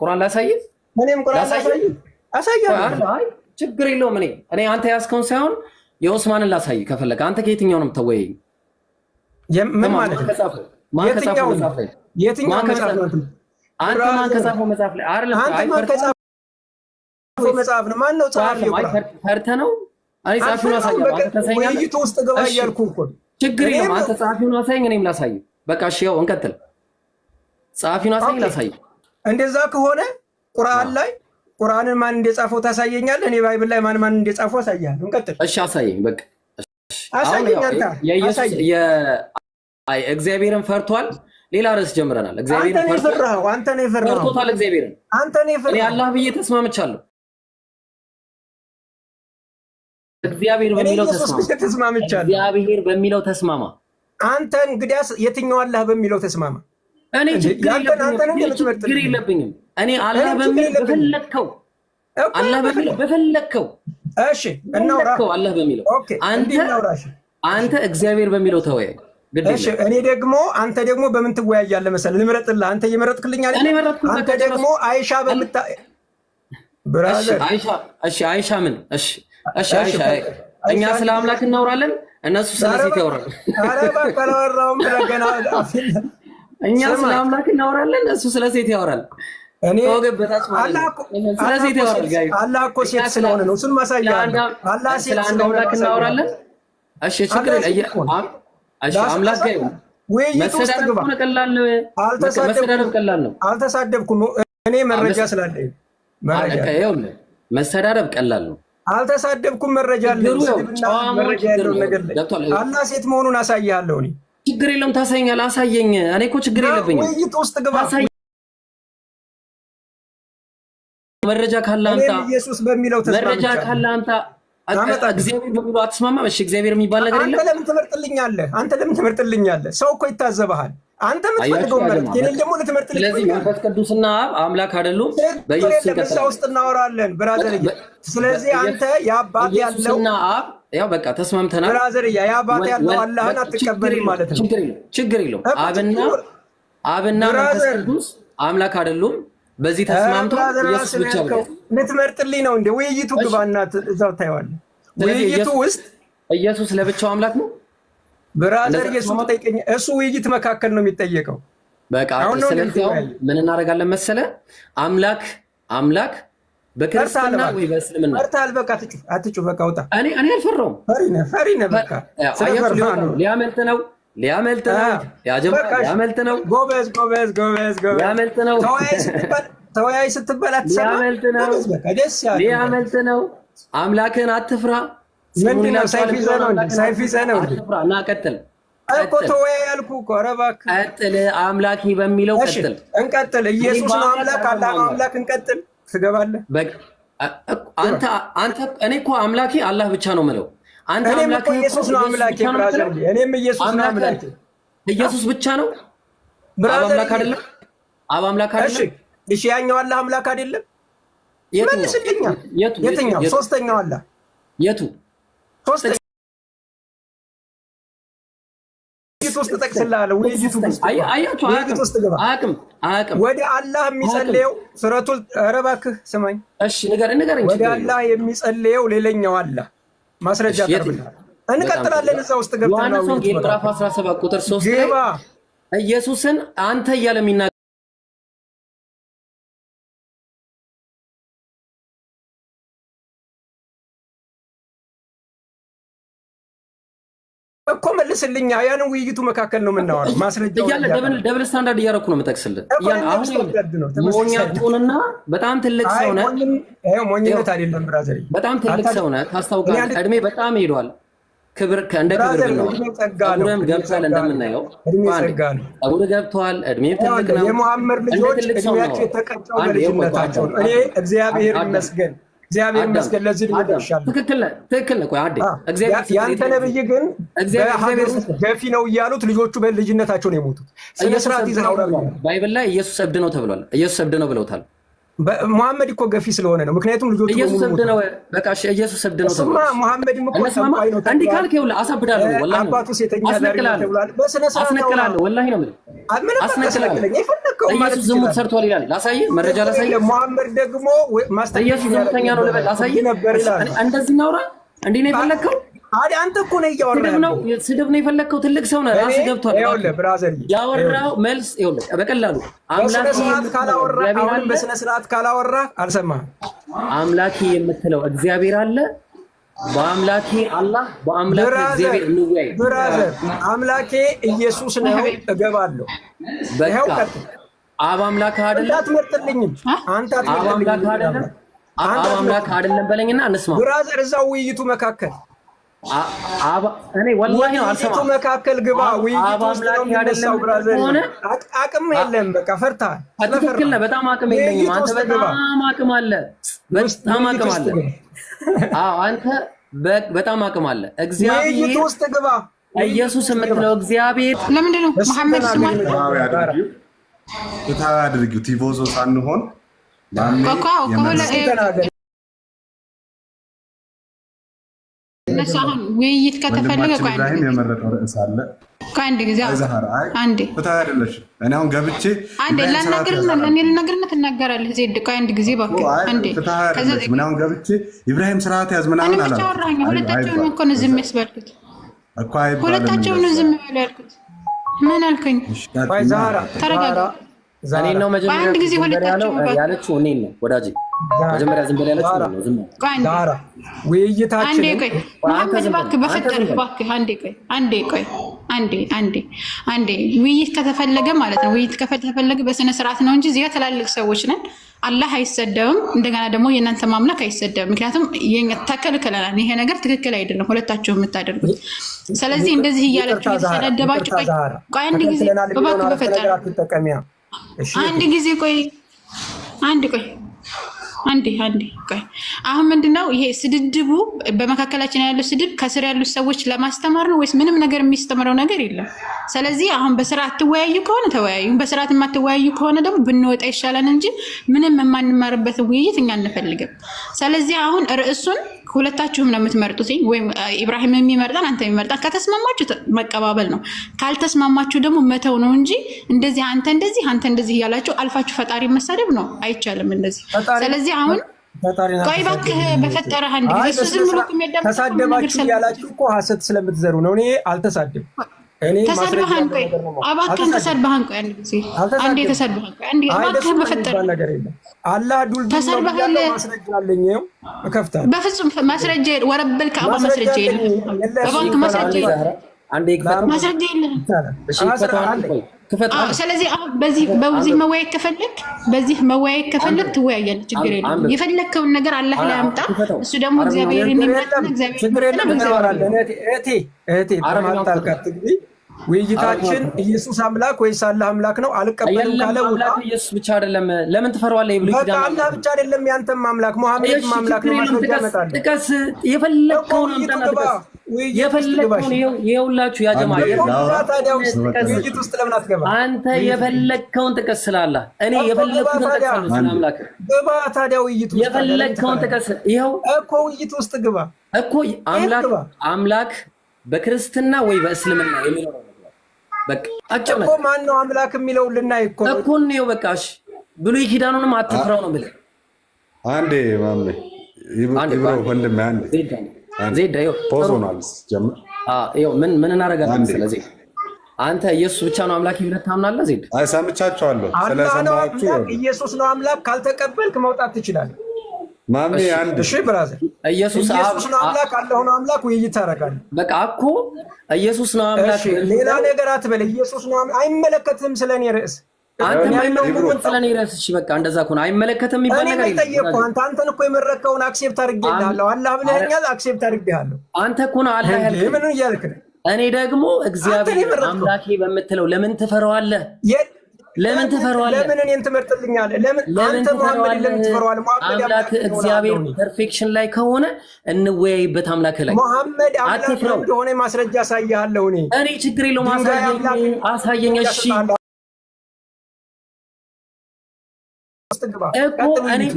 ቁርአን ላሳይ እኔም ቁርአን ላሳይ አሳያለሁ። አይ ችግር የለውም። እኔ አንተ ያስከውን ሳይሆን የኡስማንን ላሳይ ከፈለከ። አንተ ከየትኛው ነው የምትወያይ? ምን ማለት ነው? ማን ከጻፈው መጽሐፍ ላይ? የትኛው መጽሐፍ ነው? አንተ ማን ከጻፈው መጽሐፍ ላይ? አይደለም አንተ ማን ከጻፈው መጽሐፍ ነው? ማን ነው ጻፈው? ፈርተህ ነው? እኔ ጻፊውን አሳያለሁ። አንተ ተሰኛለህ። ውይይቱ ውስጥ ገባ እያልኩህ እኮ ችግር የለውም። አንተ ጻፊውን አሳየኝ፣ እኔም ላሳይ። በቃ እሺ፣ ያው እንቀጥል። ጻፊውን አሳየኝ፣ ላሳይ። እንደዛ ከሆነ ቁርአን ላይ ቁርአንን ማን እንደጻፈው ታሳየኛለህ። እኔ ባይብል ላይ ማን እንደጻፈው አሳያለሁ። እንቀጥል። እሺ አሳየኝ። በቃ አሳየኝ። አንተ የኢየሱስ እግዚአብሔርን ፈርቷል። ሌላ ርዕስ ጀምረናል። እግዚአብሔርን ፈርቷል። አንተ ነው የፈራኸው። ፈርቶታል እግዚአብሔርን። አንተ ነው የፈራኸው። እኔ አላህ ብዬ ተስማምቻለሁ። እግዚአብሔር በሚለው ተስማማ። እግዚአብሔር በሚለው ተስማማ። አንተ እንግዲያስ የትኛው አላህ በሚለው ተስማማ። እኔ ችግር የለብኝም። እኔ አላህ በሚለው በፈለከው አላህ በሚለው በፈለከው። እሺ እናውራ። አላህ በሚለው አንተ እግዚአብሔር በሚለው ተወያይ። እሺ እኔ ደግሞ አንተ ደግሞ በምን ትወያያለህ መሰለህ? ልምረጥልህ። አንተ እየመረጥክልኝ አይደል? አንተ ደግሞ አይሻ በምታ ብራዘር እሺ አይሻ ምን? እሺ አይሻ እኛ ስለ አምላክ እናወራለን፣ እነሱ ስለ ሴት ያወራሉ። ኧረ እባክህ አላወራሁም ብለህ ገና እኛ ስለ አምላክ እናወራለን፣ እሱ ስለ ሴት ያወራል። እኔ ስለ ሴት ያወራል። ጋይ አላህ እኮ ሴት ስለሆነ ነው። እሱን ማሳያለሁ። አላህ ሴት ስለሆነ ስለ አምላክ እናወራለን። እሺ ችግር የለም። እሺ አምላክ ጋር መሰዳደብ ቀላል ነው። መሰዳደብ ቀላል ነው። አልተሳደብኩም። እኔ መረጃ ስላለኝ መሰዳደብ ቀላል ነው። አልተሳደብኩም። መረጃ አለኝ። መረጃ ያለው ነገር ላይ አላህ ሴት መሆኑን አሳያለሁ። እኔ ችግር የለውም። ታሳየኛለህ። አሳየኝ። እኔ እኮ ችግር የለብኝም። ውይይት ውስጥ ግባ። መረጃ ካለ አምጣ። ኢየሱስ በሚለው ተስማምቻለሁ። መረጃ ካለ አምጣ። እግዚአብሔር በሚለው አትስማማም? እሺ እግዚአብሔር የሚባል ነገር የለም። አንተ ለምን ትመርጥልኛለህ? አንተ ለምን ትመርጥልኛለህ? ሰው እኮ ይታዘብሃል። አንተ የምትፈልገው ማለት የኔን ደግሞ ልትመርጥልኝ። ስለዚህ መንፈስ ቅዱስና አብ አምላክ አይደሉም። በኢየሱስ ክርስቶስ ውስጥ እናወራለን ብራዘር። ስለዚህ አንተ የአባት ያለው እና አብ ያው በቃ ተስማምተናል ብራዘር። የአባት ያለው አላህን አትቀበልም ማለት ነው። ችግር የለውም። አብና መንፈስ ቅዱስ አምላክ አይደሉም። በዚህ ተስማምቶ ኢየሱስ ብቻ ብቻ ልትመርጥልኝ ነው እንዴ? ውይይቱ ግባና እዛው ታየዋለህ። ውይይቱ ውስጥ ኢየሱስ ለብቻው አምላክ ነው ብራዘር። ኢየሱስ ጠይቀኝ። እሱ ውይይት መካከል ነው የሚጠየቀው። በቃ ስለዚህ ምን እናደርጋለን መሰለ? አምላክ በክርስትና ወይ በእስልምና ፈርታል። በቃ አትጩ። በቃ ውጣ። እኔ አልፈራሁም። ፈሪ ነህ። በቃ ሊያመልጥ ነው። ሊያመልጥ ነው። ጎበዝ። ሊያመልጥ ነው። ተወያይ ስትባል አትሰማም። ሊያመልጥ ነው። አምላክን አትፍራ። ምንድን ነው? ሰይፍ ይዘህ ነው። አትፍራ እና ቀጥል እኮ ተወያይ ያልኩህ እኮ። ኧረ እባክህ ቀጥል። አምላክ በሚለው ቀጥል። እንቀጥል። ኢየሱስ ነው አምላክ፣ አላህ ነው አምላክ። እንቀጥል። ትገባለህ። እኔ እኮ አምላኬ አላህ ብቻ ነው የምለው። አንተ አምላክ ኢየሱስ ነው አምላኬ ብራዘር። እኔም ኢየሱስ ነው አምላኬ። ኢየሱስ ብቻ ነው ብራዘር። አምላክ አይደለም። አምላክ አይደለም። እሺ ያኛው አላህ አምላክ አይደለም። መልስልኛ። የትኛው? ሶስተኛው አላህ የቱ? ሶስተኛው ውስጥ ጠቅስልሃለሁ። ውይይቱ ውስጥ ገባ። አያውቅም። ወደ አላህ የሚጸልየው ሱረቱል ኧረ እባክህ ስማኝ። እሺ ንገረኝ። ወደ አላህ የሚጸልየው ሌላኛው አላህ ማስረጃ ቀርብልሃል። እንቀጥላለን። እዛ ውስጥ ገብተን ነው ምዕራፍ 17 ቁጥር 3 ላይ ኢየሱስን አንተ እያለ የሚናገር እኮ መልስልኛ። ያን ውይይቱ መካከል ነው የምናወራው። ማስረጃው እያለ ደብል ስታንዳርድ እያደረኩ ነው የምጠቅስልህ። ሞኛቱንና በጣም ትልቅ ሰው ነህ። ሞኝነት አይደለም ብራዘር፣ በጣም ትልቅ ሰው ነህ። ታስታውቃለህ። እድሜ በጣም ሄዷል። እንደ ክብር ነው። ጸጉርም ገብቷል። እንደምናየው ጸጉር ገብቷል። እድሜ ትልቅ ነው። የሙሐመድ ልጆች እድሜያቸው የተቀጨው በልጅነታቸው ነው። እኔ እግዚአብሔር ይመስገን ለዚህ ልጅ ደርሻለሁ። ትክክል ነህ። ቆይ አንዴ ያንተ ነብይ ግን እግዚአብሔር ገፊ ነው እያሉት ልጆቹ በልጅነታቸው ነው የሞቱት። ስነ ስርዓት ይዘህ አውራ። ባይብል ላይ ኢየሱስ እብድ ነው ተብሏል። ኢየሱስ እብድ ነው ብለውታል። ሙሐመድ እኮ ገፊ ስለሆነ ነው። ምክንያቱም ልጆቹ ኢየሱስ እብድ ነው። በቃ እሺ ኢየሱስ እብድ ነው ተብሎ ሙሐመድም እኮ ጠንቋይ ነው። እንዲህ ካልክ ይኸውልህ አሳብዳለሁ። ወላሂ አባቱ ሴተኛ ዳሪ ነው ተብሏል። በስነ ስርዓት አስነክላለሁ። ወላሂ ነው የምልህ አስነክላለሁ። ኢየሱስ ዝሙት ሰርቷል ይላል። ላሳይህ፣ መረጃ ላሳይህ። ሙሐመድ ደግሞ ማስተር ኢየሱስ ዝሙተኛ ነው ልበል። ላሳይህ ነበር ይላል። እንደዚህ እናውራ። እንዲህ ነው የፈለግከው? አዲ አንተ እኮ ነው እያወራህ ነው። ስድብ ነው የፈለግከው? ትልቅ ሰው ነህ። ራስህ ገብቷል። ይኸውልህ ብራዘር ያወራው መልስ ይኸውልህ በቀላሉ አምላክ በስነ ስርዓት ካላወራህ አልሰማህም። አምላኬ የምትለው እግዚአብሔር አለ። በአምላኬ አላህ በአምላኬ እግዚአብሔር እንወያይ። ብራዘር አምላኬ ኢየሱስ ነው እገባለሁ። በቃ አብ አምላክ አይደለም አትመርጥልኝም። አንተ አብ አምላክ አይደለም አብ አምላክ አይደለም በለኝና እንስማ። ብራዘር እዛው ውይይቱ መካከል እኔ ወላሂ ነው አልሰማም። ውይይቱ መካከል ግባ። ውይይቱ ውስጥ ነው የሚነሳው። ብራዘር አቅም የለም። በቃ ፈርተሃል። ትክክል ነህ። በጣም አቅም የለኝም። አንተ በጣም አቅም አለ። በጣም አቅም አለ። አዎ አንተ በጣም አቅም አለ። እግዚአብሔር ውስጥ ግባ። ኢየሱስ የምትለው እግዚአብሔር ለምንድን ነው መሐመድ ስማል ፍትሃዊ አድርጊው። ቲፎዞ ሳንሆን አሁን ውይይት ከተፈለገ ኢብራሂም የመረጠው ርዕስ አለ። ከአንድ ጊዜ አንዴ ፍትሃዊ አይደለሽም። እኔ አሁን ገብቼ አንዴ ልናገርና ትናገራለህ። ዜድ አንድ ጊዜ እባክህ አንዴ። ከዛ ምን አሁን ገብቼ ኢብራሂም ስርዓት ያዝ ምናምን አላለም። ሁለታቸውን እኮ ነው ዝም ያስባልኩት እኮ ሁለታቸውን ነው ዝም ያልኩት። ምን አልከኝ? ተረጋጋ። እኔ ነው መጀመሪያ ጊዜ ያለችው እኔ ነው ወዳጄ። መጀመሪያ ዝም ብለህ ያለችው ነው ዝም ዳራ ውይይታችን አንዴ ቆይ መሐመድ እባክህ በፈጠረህ እባክህ አንዴ ውይይት ከተፈለገ ማለት ነው። ውይይት ከተፈለገ በስነ ስርዓት ነው እንጂ እዚህ ትላልቅ ሰዎች ነን። አላህ አይሰደብም። እንደገና ደግሞ የእናንተ ማምለክ አይሰደብም። ምክንያቱም ተከልክለናል። ይሄ ነገር ትክክል አይደለም ሁለታችሁ የምታደርጉት። ስለዚህ እንደዚህ እያላችሁ እየተሰደባችሁ ቆይ አንድ ጊዜ እባክህ በፈጠረህ አንዴ ቆይ። አሁን ምንድነው ይሄ ስድድቡ? በመካከላችን ያለው ስድብ ከስር ያሉት ሰዎች ለማስተማር ነው ወይስ ምንም ነገር የሚስተምረው ነገር የለም? ስለዚህ አሁን በስርዓት ትወያዩ ከሆነ ተወያዩ፣ በስርዓት የማትወያዩ ከሆነ ደግሞ ብንወጣ ይሻላል እንጂ ምንም የማንማርበትን ውይይት እኛ አንፈልግም። ስለዚህ አሁን ርዕሱን ሁለታችሁም ነው የምትመርጡት፣ ወይም ኢብራሂም የሚመርጣን አንተ የሚመርጣን። ከተስማማችሁ መቀባበል ነው፣ ካልተስማማችሁ ደግሞ መተው ነው እንጂ እንደዚህ አንተ እንደዚህ እያላችሁ አልፋችሁ ፈጣሪ መሳደብ ነው አይቻልም እንደዚህ። ስለዚህ አሁን ቆይ እባክህ በፈጠረህ አንድ ጊዜ እሱ ዝም ብሎ የሚያዳምጥ ተሳደባችሁ ያላችሁ እኮ ሐሰት ስለምትዘሩ ነው። እኔ አልተሳደብም። ተሰድበሃን ቆይ እባክህን ተሰድበሃን ቆይ አንዴ ተሰድበሃን ቆይ አንዴ እባክህን በፈጠረህ ነገር የለም። አላህ ዱል ተሰድበሃል። ማስረጃለኝ ነው እከፍታለሁ። በፍጹም ማስረጃ ወረበል ከአባ ማስረጃ የለም። እባክህ ማስረጃ የለም። ስለዚህ በዚህ መወያየት ከፈለግ ትወያያለህ። ችግር የለም። የፈለግከውን ነገር አላህ ላይ አምጣ። እሱ ደግሞ እግዚአብሔር የሚመጣና እግዚአብሔር ውይይታችን ኢየሱስ አምላክ ወይስ አላህ አምላክ ነው? አልቀበልም ካለ አምላክ ኢየሱስ ብቻ አይደለም። ለምን ትፈራዋለህ? ይብሉ ይዳማ አላህ ብቻ አይደለም፣ ያንተም አምላክ ሙሐመድ አምላክ ነው። ማስረጃ ያመጣል። ጥቀስ፣ የፈለግከውን አምጣና ጥቀስ። የፈለግከውን ይኸውላችሁ፣ ያ ጀማ ውይይት ውስጥ ለምን አትገባ? አንተ የፈለግከውን ጥቀስ ስላላህ፣ እኔ የፈለግከውን ጥቀስ ስለ አምላክ ግባ። ታዲያ ውይይት ውስጥ የፈለግከውን ጥቀስ። ይኸው እኮ ውይይት ውስጥ ግባ እኮ አምላክ በክርስትና ወይ በእስልምና የሚኖረው በቃ አጭር ነው እኮ። ማን ነው አምላክ የሚለው ልናይ እኮ ነው። በቃ እሺ፣ ብሉይ ኪዳኑንም አትፍራው ነው ብለህ አንዴ ማሜ ይብሮ ወንድም አንዴ ዜድ ፖዞናል ጀምር። ምን እናደርጋለን? ስለዚህ አንተ ኢየሱስ ብቻ ነው አምላክ ብለህ ታምናለህ? ዜድ አይ ሰምቻቸዋለሁ። ስለሰማችሁ ኢየሱስ ነው አምላክ ካልተቀበልክ መውጣት ትችላለህ። ማሜ አንድ እሺ ብራዘር፣ ኢየሱስ ነው አምላክ አላህ ነው አምላክ ውይይት ታደርጋለህ። በቃ እኮ ኢየሱስ ነው አምላክ፣ ሌላ ነገር አትበል። ኢየሱስ ነው አምላክ አይመለከትም። ስለኔ ርዕስ አንተ ማይመለከትም ስለኔ ርዕስ። እሺ በቃ እንደዛ ከሆነ አይመለከትም ይባል ነገር የለም። አንተን እኮ የመረጥከውን አክሴፕት አድርጌልሃለሁ። አላህ ብለኸኛል፣ አክሴፕት አድርጌሃለሁ። አንተ እኮ ነው አላህ ያልከኝ። ምን እያልክ ነው? እኔ ደግሞ እግዚአብሔር አምላኬ በምትለው ለምን ትፈራዋለህ? ለምን ትፈራዋለህ? ለምን እኔን ትመርጥልኛለህ? ለምን አንተ ሙሐመድ ለምን ትፈራዋለህ? አምላክ እግዚአብሔር ፐርፌክሽን ላይ ከሆነ እንወያይበት። አምላክ ላይ ሙሐመድ አምላክ እንደሆነ ማስረጃ አሳያለሁ። እኔ ችግር የለውም፣ አሳየኝ። እሺ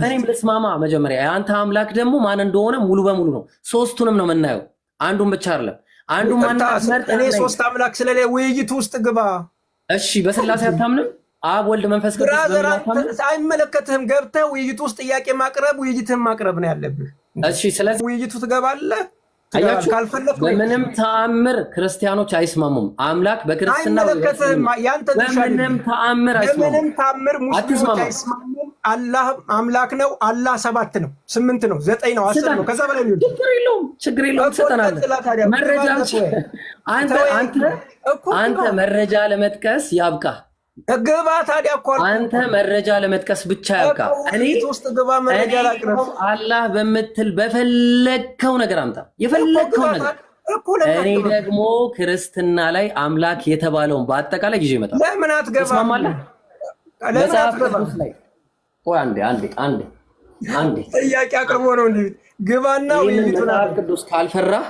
እኔም ልስማማ። መጀመሪያ የአንተ አምላክ ደግሞ ማን እንደሆነ ሙሉ በሙሉ ነው። ሶስቱንም ነው የምናየው፣ አንዱን ብቻ አይደለም። አንዱን እኔ ሶስት አምላክ ስለሌለ ውይይቱ ውስጥ ግባ። እሺ፣ በስላሴ አታምንም? አብ ወልድ መንፈስ ቅዱስ አይመለከትህም። ገብተህ ውይይቱ ውስጥ ጥያቄ ማቅረብ፣ ውይይትህን ማቅረብ ነው ያለብህ። እሺ፣ ስለዚህ ውይይቱ ትገባለህ። ካልፈለክ በምንም ተአምር ክርስቲያኖች አይስማሙም። አምላክ በክርስትና በምንም ተአምር አይስማሙም። በምንም ተአምር ሙስሊሞች አይስማሙም። አላህ አምላክ ነው። አላህ 7 ነው፣ 8 ነው፣ 9 ነው፣ 10 ነው። ከዛ በላይ ነው። ችግር የለውም። ትሰጠናለህ መረጃ። አንተ መረጃ ለመጥቀስ ያብቃ። ግባ ታዲያ እኮ አንተ መረጃ ለመጥቀስ ብቻ ያብቃ። እኔ ውስጥ ግባ፣ መረጃ ላቅርብ። አላህ በምትል በፈለግከው ነገር አምጣ፣ የፈለግከው ነገር። እኔ ደግሞ ክርስትና ላይ አምላክ የተባለውን በአጠቃላይ ይዤ እመጣለሁ። ለምን አትገባም? ትስማማለህ? መጽሐፍ ቅዱስ ላይ አንዴ ጥያቄ አቅርቦ ነው እንዴ? ግባና ውይይቱን መጽሐፍ ቅዱስ ካልፈራህ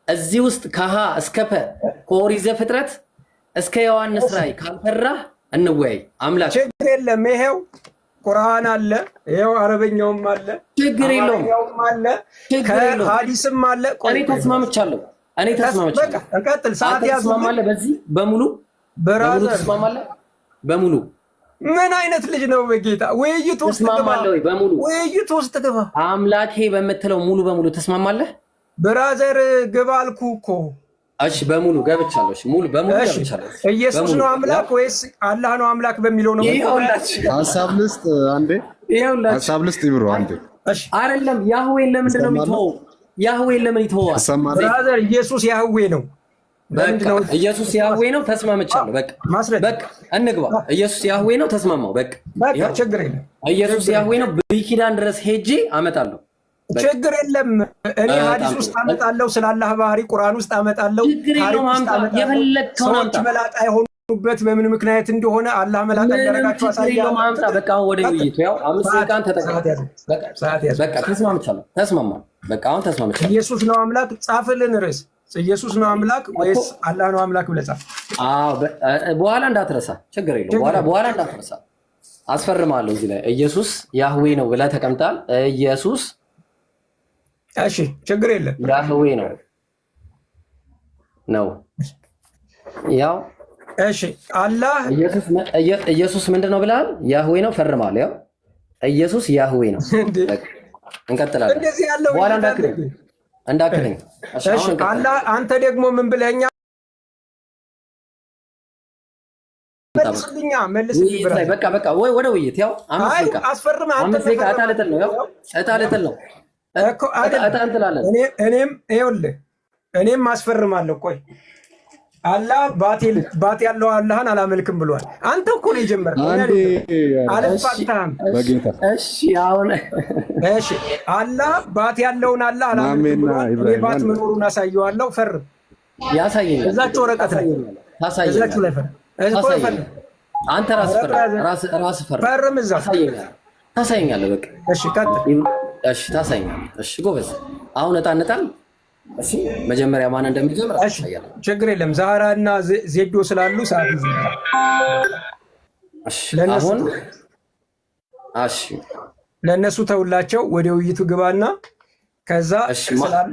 እዚህ ውስጥ ከሀ እስከ ፐ ከኦሪት ዘፍጥረት እስከ ዮሐንስ ራእይ ካልፈራህ እንወያይ። አምላክ ችግር የለም። ይሄው ቁርአን አለ፣ ይሄው አረበኛውም አለ፣ ችግር የለውም አለ፣ ከሐዲስም አለ። እኔ ተስማምቻለሁ። በቃ እንቀጥል። ሰዓት ያዝ። ተስማማለህ? በዚህ በሙሉ ተስማማለህ? በሙሉ ምን አይነት ልጅ ነው? በጌታ ውይይት ውስጥ ተስማማለህ ወይ? በሙሉ ውይይት ውስጥ ግባ። አምላኬ በምትለው ሙሉ በሙሉ ተስማማለህ? ብራዘር ግባ አልኩህ እኮ። እሺ በሙሉ ገብቻለሁ። እሺ ሙሉ በሙሉ ገብቻለሁ። ኢየሱስ ነው አምላክ ወይስ አላህ ነው አምላክ በሚለው ነው? ሐሳብ ልስጥ አንዴ፣ ሐሳብ ልስጥ ይብሩ አንዴ። እሺ አይደለም ያህዌን ለምንድን ነው የሚተወው? ያህዌን ለምን ይተወዋል? ብራዘር ኢየሱስ ያህዌ ነው። በቃ ኢየሱስ ያህዌ ነው። ተስማምቻለሁ። በቃ እንግባ። ኢየሱስ ያህዌ ነው። ተስማማው። በቃ ችግር የለም። ኢየሱስ ያህዌ ነው። ብሉይ ኪዳን ድረስ ሄጄ አመጣለሁ። ችግር የለም። እኔ ሐዲስ ውስጥ አመጣለሁ፣ ስለ አላህ ባህሪ ቁርአን ውስጥ አመጣለሁ። ሰዎች መላጣ የሆኑበት በምን ምክንያት እንደሆነ አላህ መላጣ ያደረጋቸው አሳያለሁ። በቃ ወደ ውይይቱ ያው 5 ደቂቃን ተጠቅመን በቃ ተስማምቻለሁ። በቃ አሁን ተስማምቻለሁ። ኢየሱስ ነው አምላክ ጻፍልን ርዕስ። ኢየሱስ ነው አምላክ ወይስ አላህ ነው አምላክ ብለህ ጻፍ። በኋላ እንዳትረሳ፣ ችግር የለውም። በኋላ እንዳትረሳ አስፈርማለሁ። እዚህ ላይ ኢየሱስ ያህዌ ነው ብለህ ተቀምጣል። ኢየሱስ እሺ ችግር የለም። ያህዌ ነው ያው እሺ። አላህ ኢየሱስ ምንድን ነው ብለሃል? ያህዌ ነው ፈርማል። ያው ኢየሱስ ያህዌ ነው። እንቀጥላለን። እንደዚህ ያለው በኋላ እንዳክለኝ። እሺ አላህ አንተ ደግሞ ምን ብለኸኛል? መልስልኝ። በቃ ወይ ወደ ውይይት ያው አስፈርም። አንተ እጣልጥል ነው ያው እጣልጥል ነው እኔም አስፈርማለሁ። ቆይ አላህ ባት ያለው አላህን አላመልክም ብሏል። አንተ እኮ ነው የጀመርከው። አልፋታም። እሺ አላህ ባት ያለውን አላህ አላመልክም ብሏል። ባት መኖሩን አሳየዋለሁ። ፈርም። ያሳየኛል። እዛችሁ ወረቀት ላይ እዛችሁ ላይ ፈርም። አንተ ራስህ ፈርም። እዛ ታሳየኛለህ። በቃ እሺ ቀጥል። እሺ ታሳየኛለህ። እሺ ጎበዝ። አሁን እጣ እሺ መጀመሪያ ማን እንደሚጀምር አሳያለሁ። ችግር የለም። ዛህራ እና ዜዶ ስላሉ ሰዓት ይዘ አሁን እሺ ለእነሱ ተውላቸው። ወደ ውይይቱ ግባና ከዛ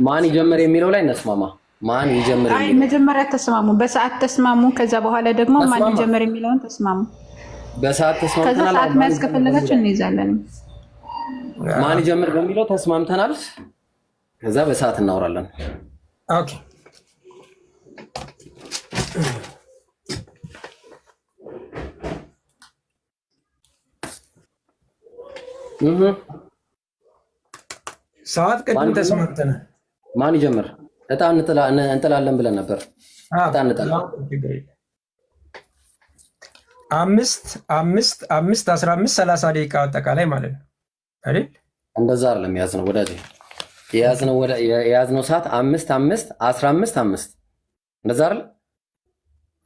ማን ይጀምር የሚለው ላይ እንስማማ። ማን ይጀምር? አይ መጀመሪያ ተስማሙ፣ በሰዓት ተስማሙ። ከዛ በኋላ ደግሞ ማን ይጀምር የሚለውን ተስማሙ። በሰዓት ተስማምተናል። ከዛ ሰዓት መያዝ ከፈለጋችሁ እንይዛለን። ማን ይጀምር በሚለው ተስማምተናል። ከዛ በሰዓት እናወራለን። ኦኬ ሰዓት ቅድም ተስማምተናል። ማን ይጀምር? እጣ እንጥላለን ብለን ነበር። እጣ እንጥላለን። 5 5 5 15 30 ደቂቃ አጠቃላይ ማለት ነው አይደል? እንደዛ አይደለም የያዝነው ወዳጄ። የያዝነው ሰዓት 5 5 15 5 እንደዛ አይደል?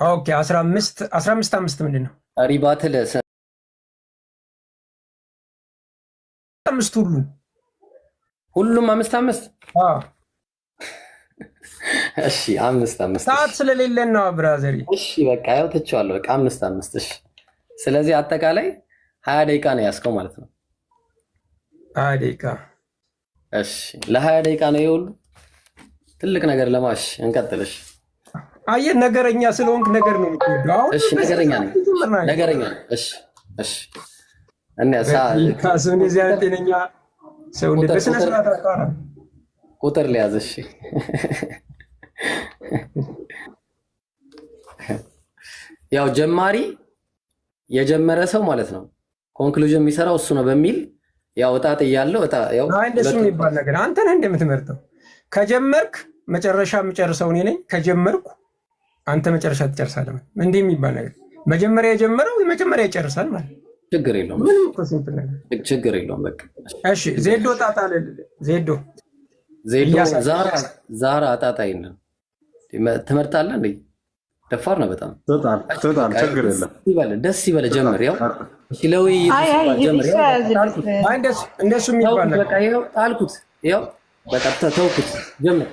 ኦኬ 15 15 5 ምንድን ነው? ሪባትል 5 ሁሉም 5 5 አዎ። እሺ 5 5 ሰዓት ስለሌለን ነው ብራዘሪ። እሺ በቃ ያው ተቻለው። በቃ 5 5 እሺ። ስለዚህ አጠቃላይ 20 ደቂቃ ነው ያስከው ማለት ነው። ደቂቃ። እሺ ለ20 ደቂቃ ነው ይሁን። ትልቅ ነገር ለማሽ እንቀጥልሽ። አየህ ነገረኛ ስለሆንክ ነገር ነው የምትወደው። እሺ ነገረኛ ነኝ። ነገረኛ እሺ እሺ። እና ካስብ እንደዚህ አይነት ጤነኛ ሰው እንደ በስነ ስርዓት አቃራ ቁጥር ሊያዝ። እሺ ያው ጀማሪ የጀመረ ሰው ማለት ነው ኮንክሉዥን የሚሰራው እሱ ነው በሚል ያው እጣጥ እያለው ያው እንደሱ የሚባል ነገር አንተ ነህ እንደምትመርጠው። ከጀመርክ መጨረሻ የምጨርሰው እኔ ነኝ። ከጀመርኩ አንተ መጨረሻ ትጨርሳለህ። እንዲህ የሚባል ነገር መጀመሪያ የጀመረው መጀመሪያ ይጨርሳል ማለት ችግር የለውም። ችግር የለውም። በቃ እሺ ዜዶ ጣጣ ዜዶ ዛራ ጣጣ የለም ትመርጣለህ እንዴ? ደፋር ነው በጣም ችግር የለም። ደስ ይበለ ጀምር። ያው ለውይ እንደሱ የሚባል በቃ ይኸው ጣልኩት። ያው በቃ ተውኩት። ጀምር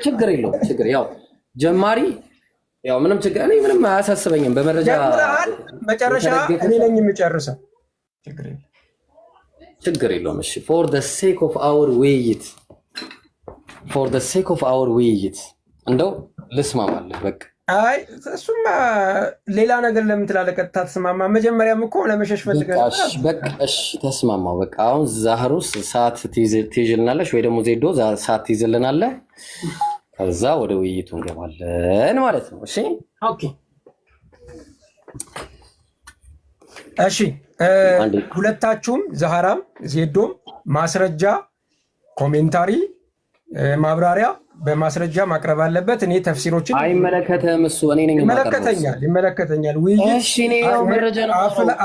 ችግር የለውም። ችግር ያው ጀማሪ ያው ምንም ችግር እኔ ምንም አያሳስበኝም። በመረጃ መጨረሻ እኔ ነኝ የምጨርሰው። ችግር የለውም። እሺ ፎር ዘ ሴክ ኦፍ አወር ውይይት ውይይት እንደው ልስማማለህ። በቃ አይ እሱማ ሌላ ነገር ለምን ትላለህ? ቀጥታ ተስማማ። መጀመሪያም እኮ ለመሸሽ ፈልገህ በቃ እሺ ተስማማው። በቃ አሁን ዛህሩስ ሰዓት ትይዝልናለሽ ወይ ደግሞ ዜዶ ሰዓት ትይዝልናለህ። ከዛ ወደ ውይይቱ እንገባለን ማለት ነው። እሺ ኦኬ እሺ። ሁለታችሁም ዛህራም ዜዶም ማስረጃ፣ ኮሜንታሪ፣ ማብራሪያ በማስረጃ ማቅረብ አለበት። እኔ ተፍሲሮችን አይመለከተም። እሱ እኔ ነኝ ይመለከተኛል። ውይይት እሺ እኔ ያው መረጃ ነው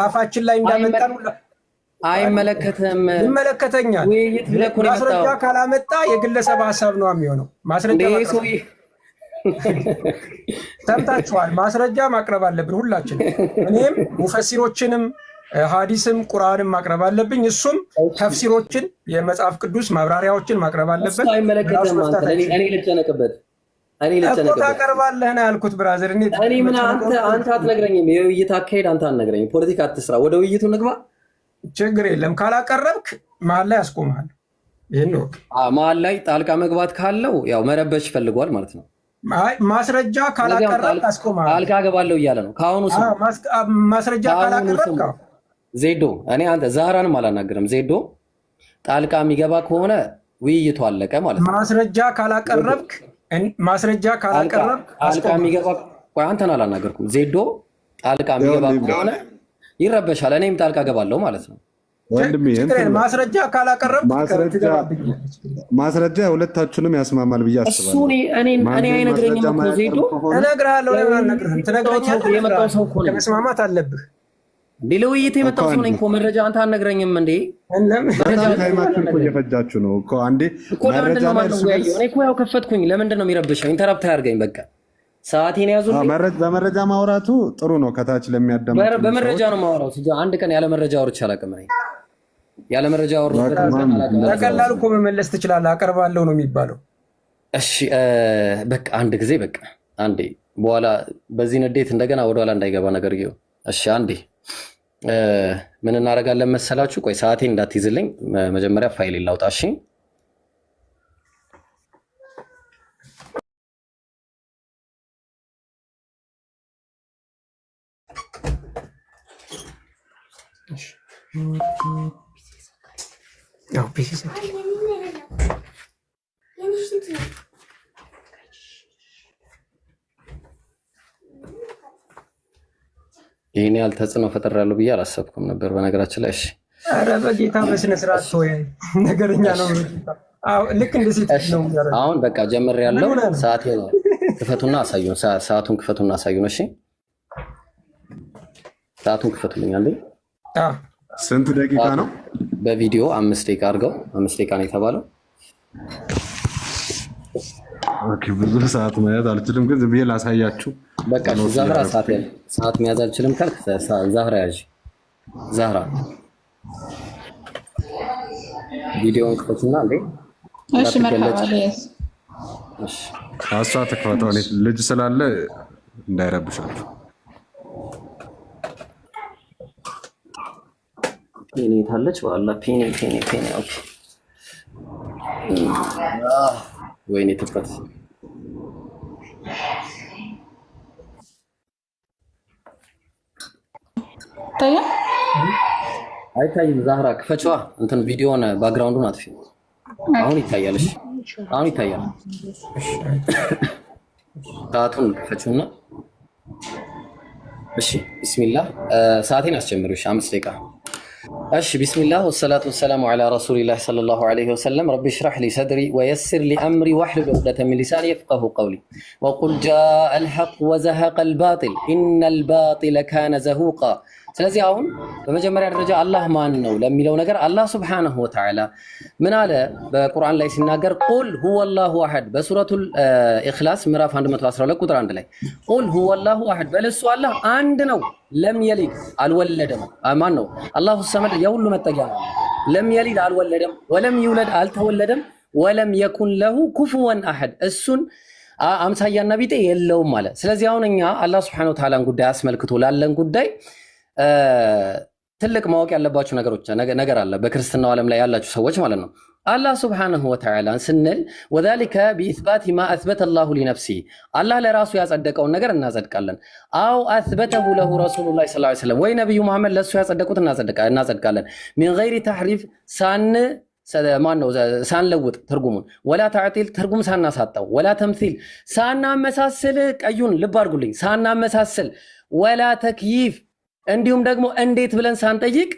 አፋችን ላይ እንዳመጣን አይመለከተም። ይመለከተኛል። ውይይት ብለህ እኮ ነው የመጣው። ማስረጃ ካላመጣ የግለሰብ ሀሳብ ነው የሚሆነው። ማስረጃ ሰምታችኋል። ማስረጃ ማቅረብ አለብን ሁላችን። እኔም ሙፈሲሮችንም ሀዲስም ቁርአንም ማቅረብ አለብኝ። እሱም ተፍሲሮችን የመጽሐፍ ቅዱስ ማብራሪያዎችን ማቅረብ አለበት። አይመለከተም። እኔ ልጨነቅበት ታቀርባለህ ነው ያልኩት። ብራዘር እኔ ምን አንተ አትነግረኝም። የውይይት አካሄድ አንተ አትነግረኝም። ፖለቲካ አትስራ። ወደ ውይይቱ ንግባ። ችግር የለም። ካላቀረብክ መሀል ላይ ያስቆምሃል። ይህን ነው መሀል ላይ ጣልቃ መግባት ካለው ያው መረበሽ ፈልጓል ማለት ነው። ማስረጃ ካላቀረብክ ያስቆምሃል። ጣልቃ ገባለሁ እያለ ነው ከአሁኑ። ማስረጃ ካላቀረብክ ዜዶ እኔ አንተ ዛህራንም አላናግርም። ዜዶ ጣልቃ የሚገባ ከሆነ ውይይቱ አለቀ ማለት ነው። ማስረጃ ካላቀረብክ ጣልቃ የሚገባ አንተን አላናገርኩም። ዜዶ ጣልቃ የሚገባ ከሆነ ይረበሻል። እኔም ጣልቃ ገባለሁ ማለት ነው። ማስረጃ ካላቀረብ ማስረጃ ሁለታችሁንም ያስማማል ብዬ አስባለሁ። እኔ አይነግረኝም እኮ ዜዶ። እነግርሃለሁ። የመጣው ሰው እኮ ነው። መስማማት አለብህ። ለውይይት የመጣው ሰው ነኝ እኮ። መረጃ አንተ አልነግረኝም እንዴ? ታይማችሁን እኮ እየፈጃችሁ ነው እኮ። አንዴ መረጃ እኔ እኮ ያው ከፈትኩኝ። ለምንድን ነው የሚረብሸው? ኢንተራፕት አያርገኝ። በቃ ሰዓቴን ያዙልኝ። በመረጃ ማውራቱ ጥሩ ነው። ከታች ለሚያዳምጡ በመረጃ ነው ማውራው። አንድ ቀን ያለ መረጃ አውርቼ አላውቅም። እኔ ያለ መረጃ አወራሁበት በቀላሉ እኮ መመለስ ትችላለህ። አቀርባለሁ ነው የሚባለው። እሺ በቃ አንድ ጊዜ በቃ አንዴ፣ በኋላ በዚህ ንዴት እንደገና ወደኋላ እንዳይገባ ነገር ይኸው። እሺ አንዴ ምን እናደርጋለን መሰላችሁ? ቆይ ሰዓቴን እንዳትይዝልኝ መጀመሪያ ፋይል ላውጣ። እሺ ይህን ያህል ተጽዕኖ ፈጥሬያለሁ ብዬ አላሰብኩም ነበር በነገራችን ላይ። እሺ ኧረ በጌታ በስነ ስርዓት ተወው። ነገረኛ ነው። ልክ እንደ ሴት ነው። አሁን በቃ ጀምሬያለሁ። ሰዓቴን ክፈቱና አሳዩን። ሰዓቱን ክፈቱና አሳዩን። እሺ ሰዓቱን ክፈቱልኝ አንዴ። ስንት ደቂቃ ነው? በቪዲዮ 5 ደቂቃ አድርገው። 5 ደቂቃ ነው የተባለው። ኦኬ ብዙ ሰዓት መያዝ አልችልም፣ ግን ዝም ብዬ ላሳያችሁ። በቃ ዛህራ ሰዓት መያዝ አልችልም ካልክ ዛህራ ያዥ። ዛህራ ቪዲዮውን ክፈቱና እንዴ። እሺ መርሐባ። እሺ አሷ ተከፈተው። ልጅ ስላለ እንዳይረብሻችሁ። ፔኔ ታለች በአላህ ፔኔ ኦኬ ወይኔ ትፈት ታያ አይታይም ዛህራ ክፈችዋ እንትን ቪዲዮውን ባክግራውንዱን አጥፊ አሁን ይታያልሽ አሁን ይታያል ሰዓቱን ክፈችውና እሺ ቢስሚላህ ሰዓቴን አስጀምሪሽ 5 ደቂቃ እሺ ቢስሚላህ ወሰላቱ ወሰላሙ ዐላ ረሱሊላህ ሰለላሁ ዐለይሂ ወሰለም ረቢ ሽራህ ሊ ሰድሪ ወየስር ሊ አምሪ ወህሉል ዑቅደተ ሚን ሊሳኒ የፍቀሁ ቀውሊ ወቁል ጃአል ሐቅ ወዘሀቀል ባጢል ኢነል ባጢለ ካነ ዘሁቃ። ስለዚህ አሁን በመጀመሪያ ደረጃ አላህ ማን ነው ለሚለው ነገር አላህ ሱብሓነሁ ወተዓላ ምን አለ በቁርአን ላይ ሲናገር ቁል ሁወላሁ አሐድ በሱረቱል ኢኽላስ ምዕራፍ 112 ቁጥር 1 ላይ ቁል ሁወላሁ አሐድ በለሱ አላህ አንድ ነው ለም የሊድ አልወለደም ማን ነው አላሁ ሰመድ የሁሉ መጠጊያ ነው ለም የሊድ አልወለደም ወለም ይውለድ አልተወለደም ወለም የኩን ለሁ ኩፉወን አሐድ እሱን አምሳያና ቢጤ የለውም ማለት። ስለዚህ አሁን እኛ አላህ ሱብሓነሁ ወተዓላን ጉዳይ አስመልክቶ ላለን ጉዳይ ትልቅ ማወቅ ያለባችሁ ነገር አለ በክርስትናው ዓለም ላይ ያላችሁ ሰዎች ማለት ነው። አላህ ሱብሓነሁ ወተዓላ ስንል ወዛሊከ ቢኢስባት ማ አስበተ አላሁ ሊነፍሲ አላህ ለራሱ ያጸደቀውን ነገር እናጸድቃለን። አው አስበተሁ ለሁ ረሱሉላህ ሰለላሁ ዐለይሂ ወሰለም ወይ ነብዩ መሐመድ ለሱ ያጸደቁት እናጸድቃለን። ሚን ገይሪ ተሕሪፍ ሳንለውጥ ትርጉሙን ወላ ተዕጢል ትርጉም ሳናሳጣው ወላ ተምሲል ሳናመሳስል ቀዩን ልብ አድርጉልኝ ሳናመሳስል ወላ ተክይፍ እንዲሁም ደግሞ እንዴት ብለን ሳንጠይቅ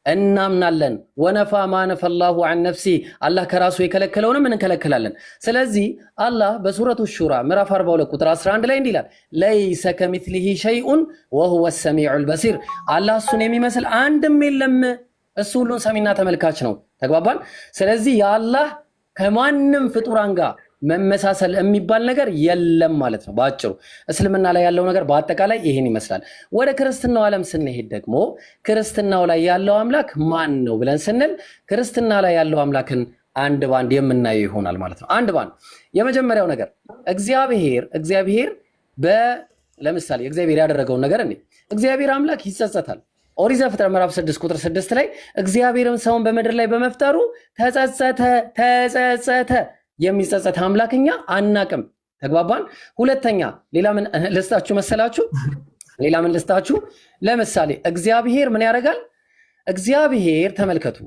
እናምናለን። ወነፋ ማነፈ አላሁ ዐን ነፍሲ አላህ ከራሱ የከለከለውንም እንከለከላለን። ስለዚህ አላህ በሱረቱ ሹራ ምዕራፍ 42 ቁጥር 11 ላይ እንዲህ ይላል ለይሰ ከሚስሊሂ ሸይኡን ወሁወ ሰሚዑል በሲር አላህ እሱን የሚመስል አንድም የለም እሱ ሁሉን ሰሚና ተመልካች ነው። ተግባባን። ስለዚህ የአላህ ከማንም ፍጡራን ጋር መመሳሰል የሚባል ነገር የለም ማለት ነው በአጭሩ። እስልምና ላይ ያለው ነገር በአጠቃላይ ይሄን ይመስላል። ወደ ክርስትናው ዓለም ስንሄድ ደግሞ ክርስትናው ላይ ያለው አምላክ ማን ነው ብለን ስንል ክርስትና ላይ ያለው አምላክን አንድ ባንድ የምናየው ይሆናል ማለት ነው። አንድ ባንድ የመጀመሪያው ነገር እግዚአብሔር ለምሳሌ እግዚአብሔር ያደረገውን ነገር እግዚአብሔር አምላክ ይጸጸታል። ኦሪት ዘፍጥረት ምዕራፍ 6 ቁጥር 6 ላይ እግዚአብሔርም ሰውን በምድር ላይ በመፍጠሩ ተጸጸተ የሚጸጸት አምላክኛ አናቅም። ተግባባን። ሁለተኛ ሌላ ምን ልስጣችሁ መሰላችሁ? ለምሳሌ እግዚአብሔር ምን ያደርጋል? እግዚአብሔር ተመልከቱ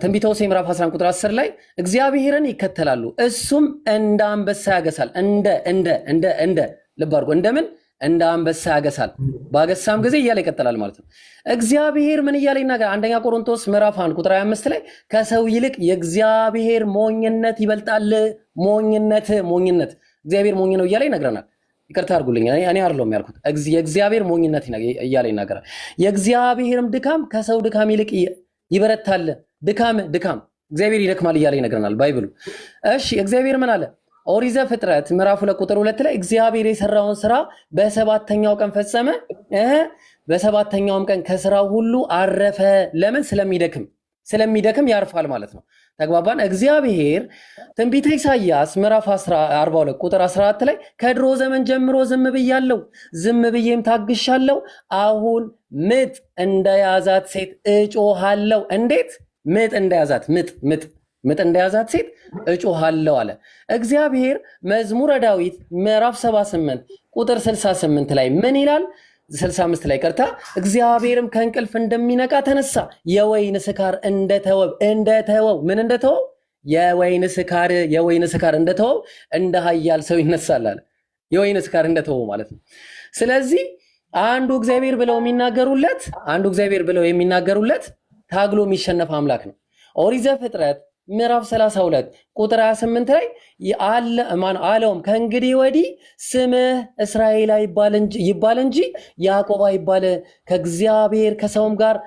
ትንቢተ ሆሴዕ ምዕራፍ 11 ቁጥር 10 ላይ እግዚአብሔርን ይከተላሉ እሱም እንደ አንበሳ ያገሳል። እንደ ልብ አድርጎ እንደምን እንደ አንበሳ ያገሳል ባገሳም ጊዜ እያለ ይቀጥላል ማለት ነው። እግዚአብሔር ምን እያለ ይናገራል? አንደኛ ቆሮንቶስ ምዕራፍ 1 ቁጥር 25 ላይ ከሰው ይልቅ የእግዚአብሔር ሞኝነት ይበልጣል። ሞኝነት እግዚአብሔር ሞኝ ነው እያለ ይነግረናል። ይቅርታ አድርጉልኝ እኔ አይደለሁም ያልኩት እግዚአብሔር ሞኝነት እያለ ይናገራል። የእግዚአብሔርም ድካም ከሰው ድካም ይልቅ ይበረታል። ድካም እግዚአብሔር ይደክማል እያለ ይነግረናል ባይብሉ። እሺ እግዚአብሔር ምን አለ? ኦሪት ዘፍጥረት ምዕራፍ 2 ቁጥር 2 ላይ እግዚአብሔር የሰራውን ስራ በሰባተኛው ቀን ፈጸመ። በሰባተኛውም ቀን ከስራው ሁሉ አረፈ። ለምን? ስለሚደክም ያርፋል ማለት ነው። ተግባባን። እግዚአብሔር ትንቢተ ኢሳይያስ ምዕራፍ 42 ቁጥር 14 ላይ ከድሮ ዘመን ጀምሮ ዝም ብዬም ታግሻለሁ፣ አሁን ምጥ እንደያዛት ሴት እጮሃለሁ። እንዴት? ምጥ እንደያዛት ሴት እጮሃለሁ አለ እግዚአብሔር። መዝሙረ ዳዊት ምዕራፍ 78 ቁጥር 68 ላይ ምን ይላል? 65 ላይ ቀርታ እግዚአብሔርም ከእንቅልፍ እንደሚነቃ ተነሳ፣ የወይን ስካር እንደተወው ምን እንደተወው? የወይን ስካር እንደተወው እንደ ኃያል ሰው ይነሳል አለ። የወይን ስካር እንደተወው ማለት ነው። ስለዚህ አንዱ እግዚአብሔር ብለው የሚናገሩለት ታግሎ የሚሸነፍ አምላክ ነው። ኦሪት ዘፍጥረት ምዕራፍ 32 ቁጥር 28 ላይ አለውም ከእንግዲህ ወዲህ ስምህ እስራኤል ይባል እንጂ ያዕቆብ አይባል፣ ከእግዚአብሔር ከሰውም ጋር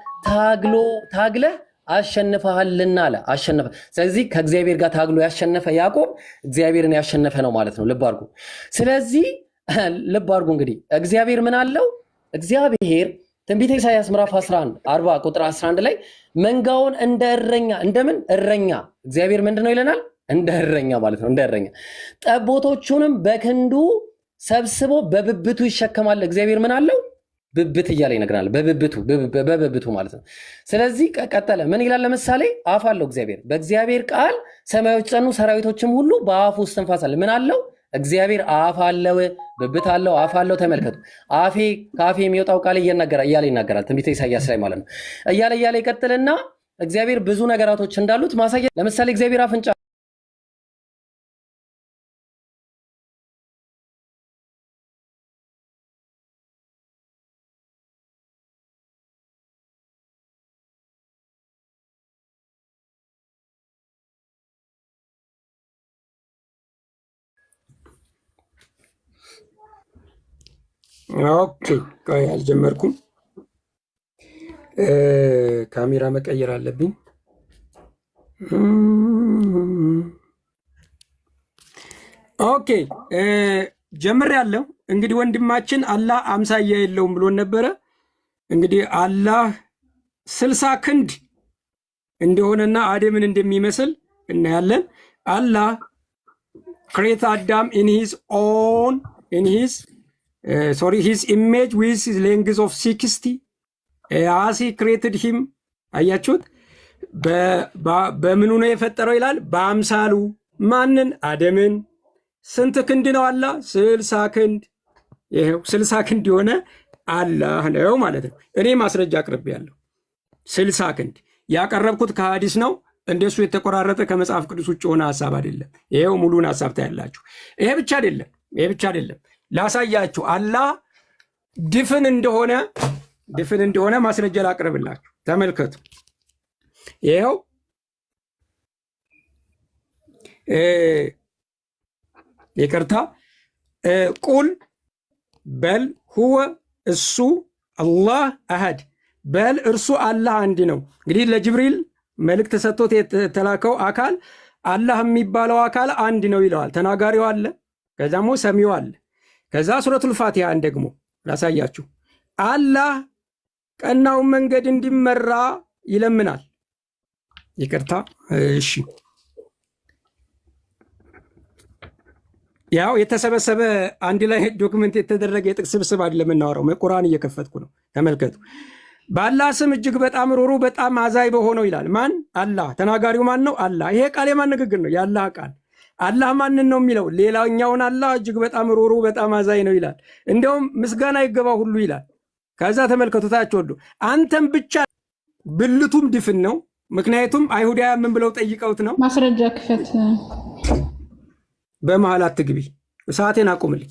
ታግለህ አሸንፈሃልና አለ። ስለዚህ ከእግዚአብሔር ጋር ታግሎ ያሸነፈ ያዕቆብ እግዚአብሔርን ያሸነፈ ነው ማለት ነው። ልብ አድርጉ። ስለዚህ ልብ አድርጉ እንግዲህ እግዚአብሔር ምን አለው? እግዚአብሔር ትንቢተ ኢሳይያስ ምዕራፍ 40 ቁጥር 11 ላይ መንጋውን እንደ እረኛ እንደምን እረኛ እግዚአብሔር ምንድነው ይለናል? እንደ እረኛ ማለት ነው። እንደ እረኛ ጠቦቶቹንም በክንዱ ሰብስቦ በብብቱ ይሸከማል። እግዚአብሔር ምን አለው? ብብት እያለ ይነግረናል። በብብቱ ማለት ነው። ስለዚህ ቀጠለ። ምን ይላል? ለምሳሌ አፍ አለው እግዚአብሔር። በእግዚአብሔር ቃል ሰማዮች ጸኑ፣ ሰራዊቶችም ሁሉ በአፉ ውስጥ እስትንፋስ አለ። ምን አለው? እግዚአብሔር አፍ አለው፣ ብብት አለው፣ አፍ አለው። ተመልከቱ። ከአፌ የሚወጣው ቃል እያለ ይናገራል። ትንቢተ ኢሳይያስ ላይ ማለት ነው። እያለ ይቀጥልና እግዚአብሔር ብዙ ነገራቶች እንዳሉት ማሳያ። ለምሳሌ እግዚአብሔር አፍንጫ ኦኬ ቆይ አልጀመርኩም። ካሜራ መቀየር አለብኝ። ኦኬ ጀምሬያለሁ። እንግዲህ ወንድማችን አላህ አምሳያ የለውም ብሎን ነበረ። እንግዲህ አላህ 60 ክንድ እንደሆነና አደምን እንደሚመስል እናያለን። አላህ ክሬት አዳም ኢን ሂዝ ኦን ኢን ሂዝ his image with his length of 60 as he created him። አያችሁት? በምኑ ነው የፈጠረው ይላል? በአምሳሉ። ማንን? አደምን። ስንት ክንድ ነው አላህ? 60 ክንድ። ይሄው 60 ክንድ የሆነ አላህ ነው ማለት ነው። እኔ ማስረጃ አቅርቤያለሁ። 60 ክንድ ያቀረብኩት ከሐዲስ ነው። እንደሱ የተቆራረጠ ከመጽሐፍ ቅዱስ ውጭ የሆነ ሐሳብ አይደለም። ይሄው ሙሉን ሐሳብ ታያላችሁ። ይሄ ብቻ አይደለም ላሳያችሁ። አላህ ድፍን እንደሆነ ማስረጃ ላቅርብላችሁ። ተመልከቱ። ይኸው ይቅርታ፣ ቁል በል ሁወ እሱ አላህ አሃድ፣ በል እርሱ አላህ አንድ ነው። እንግዲህ ለጅብሪል መልእክት ሰጥቶት የተላከው አካል አላህ የሚባለው አካል አንድ ነው ይለዋል። ተናጋሪው አለ፣ ከዛሞ ሰሚው አለ። ከዛ ሱረቱል ፋቲሃን ደግሞ ላሳያችሁ። አላህ ቀናውን መንገድ እንዲመራ ይለምናል። ይቅርታ፣ እሺ። ያው የተሰበሰበ አንድ ላይ ዶክመንት የተደረገ የጥቅስ ስብስብ አይደለም የምናወራው። ቁርአን እየከፈትኩ ነው። ተመልከቱ። በአላህ ስም እጅግ በጣም ሩሩ በጣም አዛኝ በሆነው ይላል። ማን? አላህ። ተናጋሪው ማን ነው? አላህ። ይሄ ቃል የማን ንግግር ነው? የአላህ ቃል። አላህ ማንን ነው የሚለው? ሌላኛውን አላህ እጅግ በጣም ሩሩ በጣም አዛኝ ነው ይላል። እንደውም ምስጋና ይገባ ሁሉ ይላል። ከዛ ተመልከቱታቸው ሁሉ አንተም ብቻ ብልቱም ድፍን ነው። ምክንያቱም አይሁዳውያን ምን ብለው ጠይቀውት ነው? ማስረጃ ክፈት። በመሃል አትግቢ። ሰዓቴን አቁምልኝ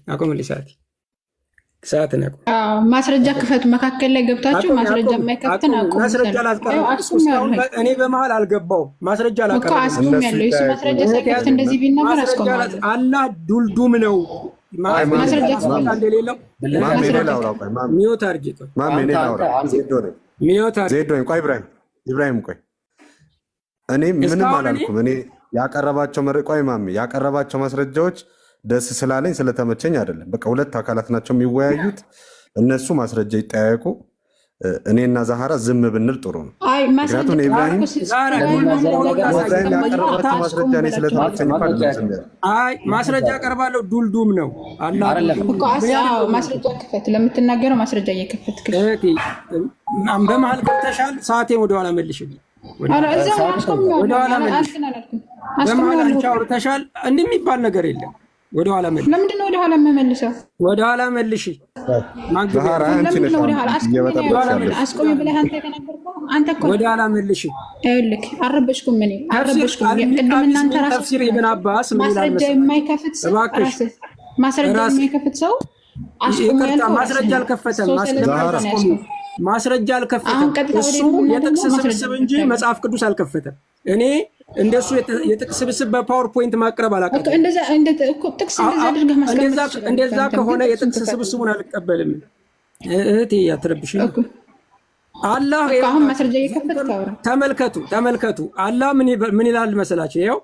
ሰዓትን አቁም። ማስረጃ ክፈቱ። መካከል ላይ ገብታችሁ ማስረጃ የማይከፍትን አቁም። ማስረጃ እኔ በመሃል አልገባውም። ማስረጃ አስቁም ያለው እሱ ማስረጃ ሳይከፍት እንደዚህ ቢናገር አስቆማለሁ። አላህ ዱልዱም ነው። ማስረጃ እንደሌለው ሚዮት አድርጌ ኢብራሂም ቆይ፣ እኔ ምንም አላልኩም። እኔ ያቀረባቸው ማስረጃዎች ደስ ስላለኝ ስለተመቸኝ አይደለም። በቃ ሁለት አካላት ናቸው የሚወያዩት፣ እነሱ ማስረጃ ይጠያየቁ። እኔና ዛሃራ ዝም ብንል ጥሩ ነው። ምክንያቱም ኢብራሂም ያቀረባቸው ማስረጃ እኔ ስለተመቸኝ ማስረጃ አቀርባለሁ። ዱልዱም ነው ማስረጃ ክፈት። ለምትናገረው ማስረጃ እየከፈት በመሀል ገብተሻል። ሰዓቴን ወደኋላ መልሽልኝ። በመሀል አንቺ አውርተሻል። እንደሚባል ነገር የለም። ወደኋላ መልሽ። ለምንድን ነው ወደኋላ የምመልሰው? ወደኋላ መልሽ። አስቆሚ ብለህ አንተ የተናገርከው አንተ እኮ ወደኋላ መልሽ። ይኸውልህ አልረበሽኩም። ቅድም እናንተ ራስህ ኢብን አባስ ማስረጃ የማይከፍት ሰው ማስረጃ የማይከፍት ሰው ማስረጃ አልከፈተም። ማስረጃ አልከፈተም። እሱ የጥቅስ ስብስብ እንጂ መጽሐፍ ቅዱስ አልከፈተም። እኔ እንደሱ የጥቅስ ስብስብ በፓወርፖይንት ማቅረብ አላቀርብም። እንደዛ ከሆነ የጥቅስ ስብስቡን አልቀበልም። እህቴ አትረብሽ። አላህ ተመልከቱ። አላህ ምን ይላል መሰላችሁ? ይኸው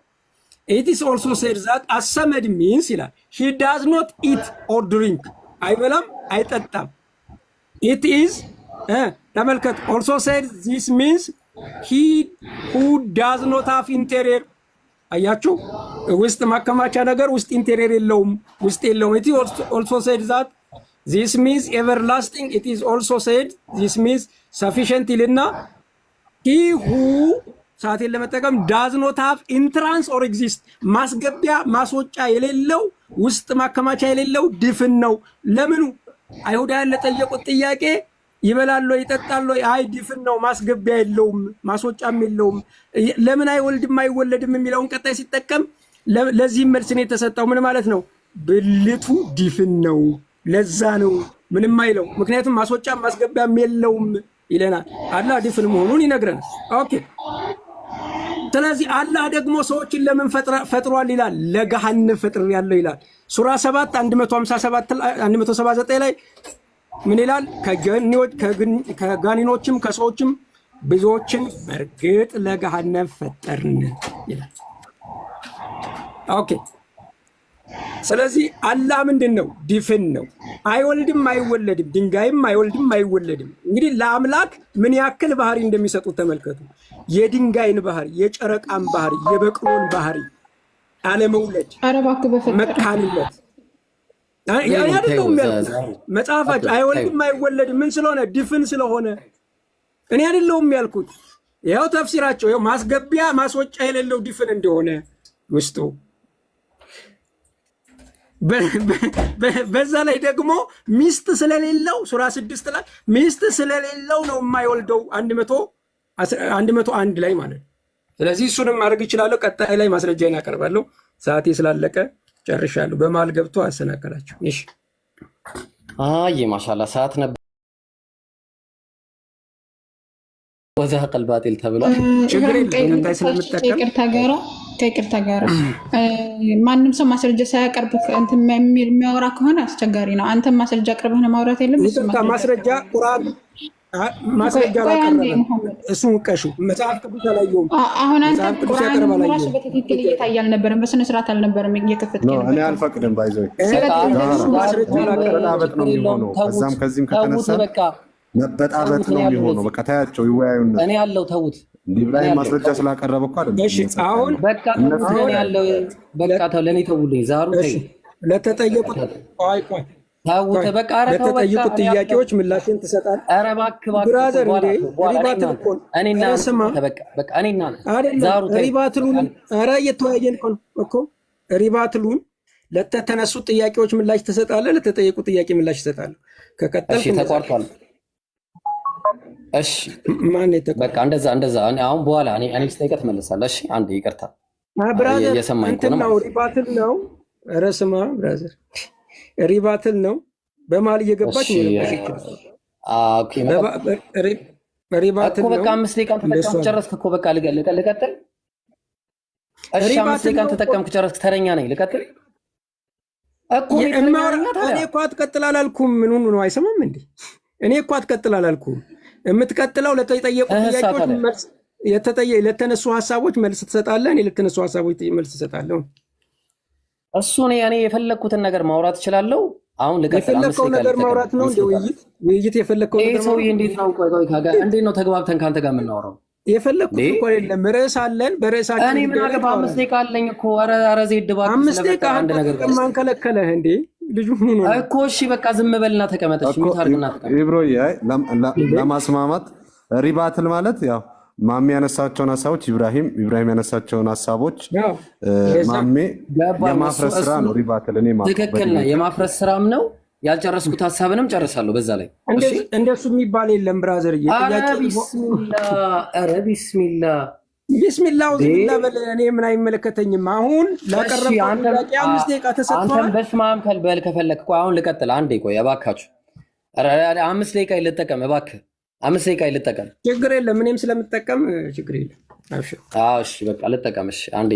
it is also said that as-samad means ይላል he does not eat or drink፣ አይበላም አይጠጣም። it is ተመልከቱ also said this means he who does not have interior። አያችሁ፣ ውስጥ ማከማቻ ነገር ውስጥ ኢንቴሪየር የለውም፣ ውስጥ የለውም። it also said that this means everlasting. It is also said this means sufficient ይልና he who ሰዓትን ለመጠቀም does not have entrance or exist ማስገቢያ ማስወጫ የሌለው ውስጥ ማከማቻ የሌለው ድፍን ነው። ለምኑ አይሁዳውያን ለጠየቁት ጥያቄ ይበላል ይጠጣል አይ ድፍን ነው ማስገቢያ የለውም ማስወጫም የለውም። ለምን አይወልድም አይወለድም የሚለውን ቀጣይ ሲጠቀም ለዚህ መልስ ነው የተሰጠው። ምን ማለት ነው? ብልቱ ድፍን ነው ለዛ ነው ምንም አይለው። ምክንያቱም ማስወጫም ማስገቢያም የለውም ይለናል። አላህ ድፍን መሆኑን ይነግረናል። ኦኬ ስለዚህ አላህ ደግሞ ሰዎችን ለምን ፈጥሯል ይላል? ለገሃነም ፈጥር ያለው ይላል። ሱራ 7 157 179 ላይ ምን ይላል? ከጋኒኖችም ከሰዎችም ብዙዎችን በርግጥ ለገሃነም ፈጠርን ይላል። ኦኬ ስለዚህ አላህ ምንድነው? ድፍን ነው። አይወልድም አይወለድም፣ ድንጋይም አይወልድም አይወለድም። እንግዲህ ለአምላክ ምን ያክል ባህሪ እንደሚሰጡት ተመልከቱ። የድንጋይን ባህሪ፣ የጨረቃን ባህሪ፣ የበቅሎን ባህሪ፣ አለመውለድ፣ መካንነት አይደለም ያልኩት። መጽሐፋች አይወልድም አይወለድም ምን ስለሆነ? ድፍን ስለሆነ። እኔ አይደለም ያልኩት። ይኸው ተፍሲራቸው ይኸው ማስገቢያ ማስወጫ የሌለው ድፍን እንደሆነ ውስጡ በዛ ላይ ደግሞ ሚስት ስለሌለው ሱራ 6 ላይ ሚስት ስለሌለው ነው የማይወልደው 101 ላይ ማለት ነው። ስለዚህ እሱንም ማድረግ ይችላል። ቀጣይ ላይ ማስረጃዬን አቀርባለሁ። ሰዓቴ ስላለቀ ጨርሻለሁ። በመሀል ገብቶ አሰናከላችሁ። እሺ ማሻአላ ሰዓት ነበር። ወዛህ ቀልባጢል ተብሏል። ችግር የለም። ቀጣይ ስለምጠቀም ከይቅርታ ጋር ማንም ሰው ማስረጃ ሳያቀርብ እንትን የሚያወራ ከሆነ አስቸጋሪ ነው። አንተም ማስረጃ አቅርበህ ነው ማውራት የለም። ማስረጃ ቁርአን ማስረጃ አላቀረበም። እሱን ቀሹ መጽሐፍ ቅዱስ አላየሁም። አሁን አንተ ቁርአን ራሱ በትክክል እየታየ አልነበረም፣ በስነ ስርዓት አልነበረም እየከፈትክ እኔ አልፈቅድም። ባይዘው ማስረጃ አላቀረበም ነው የሚሆነው። ከዛም ከዚህም ከተነሳ መበጣበጥ ነው የሚሆነው። በቃ ታያቸው ይወያዩና እኔ ያለው ተውት። ኢብራሂም ማስረጃ ስላቀረበ እኮ አይደለም። እሺ አሁን በቃ ነው ያለው። በቃ ተው ለኔ ተውልኝ። ዛሩ ተይ ለተጠየቁት ታውተ በቃ ለተጠየቁት ጥያቄዎች ምላሽን ትሰጣለህ። ኧረ እባክህ ብራዘር እንዴ ሪባትል እኮ እኔና በቃ እኔና ዛሩ ተይ ሪባትሉን ኧረ እየተወያየን እኮ ሪባትሉን ለተነሱት ጥያቄዎች ምላሽ ትሰጣለህ። ለተጠየቁት ጥያቄ ምላሽ ትሰጣለህ። ከቀጠልክ ተቋርጧል። እሺ ማን በቃ እንደዛ አሁን በኋላ እኔ ስጠይቀህ ትመልሳለህ። እሺ አንዴ ይቅርታ ብራዘር እንትን ነው ሪባትል ነው። ኧረ ስማ ብራዘር ሪባትል ነው። በመሀል እየገባች ነው ይችላል። ኦኬ ሪባትል ነው። በቃ 5 ደቂቃ ተጠቀምኩ ጨረስክ እኮ በቃ ልቀጥል። እሺ 5 ደቂቃ ተጠቀምኩ ጨረስክ። ተረኛ ነኝ ልቀጥል እኮ እኔ እኮ አትቀጥል አላልኩም። ምን ሆኖ ነው አይሰማም እንዴ? እኔ እኮ አትቀጥል አላልኩም። የምትቀጥለው ለተጠየቁ ጥያቄዎች መልስ ለተነሱ ሀሳቦች መልስ ትሰጣለህ። እኔ ለተነሱ ሀሳቦች መልስ ትሰጣለህ። እሱ እኔ የፈለግኩትን ነገር ማውራት እችላለሁ። አሁን ልቀጥል። የፈለግከው ነገር ማውራት ነው እንደ ውይይት የፈለግከው ነገር ሰውዬ እንዴት ነው? እንዴት ነው ተግባብተን ከአንተ ጋር የምናወራው? የፈለግኩት እኮ አይደለም። ርዕስ አለን። በርዕሳችን እኔ ምን አገባ? 5 ደቂቃ አለኝ እኮ። ኧረ ዜድ እባክህ 5 ደቂቃ አንድ ነገር ማን ከለከለህ እንዴ? ልጁ ምን ነው እኮ። እሺ በቃ ዝም በልና ተቀመጥ። እሺ ምን ታርግና ተቀመጥ። ኢብሮዬ ለማስማማት ሪባትል ማለት ያው ማሜ ያነሳቸውን ሀሳቦች ኢብራሂም ያነሳቸውን ሀሳቦች ማሜ የማፍረስ ስራ ነው ሪባትል። እኔ ትክክል ነው፣ የማፍረስ ስራም ነው። ያልጨረስኩት ሀሳብንም ጨርሳለሁ በዛ ላይ። እንደሱ የሚባል የለም ብራዘር። ኧረ ቢስሚላ በል። እኔ ምን አይመለከተኝም። አሁን ላቀረብኩት 5 ደቂቃ ተሰጥቷል። አንተም በስማም ከልበል ከፈለክ እኮ አሁን ልቀጥል። አንዴ ቆይ እባካችሁ። 5 ደቂቃ ይልጠቀም እባክህ። 5 ደቂቃ ይልጠቀም። ችግር የለም። እኔም ስለምጠቀም ችግር የለም። እሺ በቃ ልጠቀም። እሺ አንዴ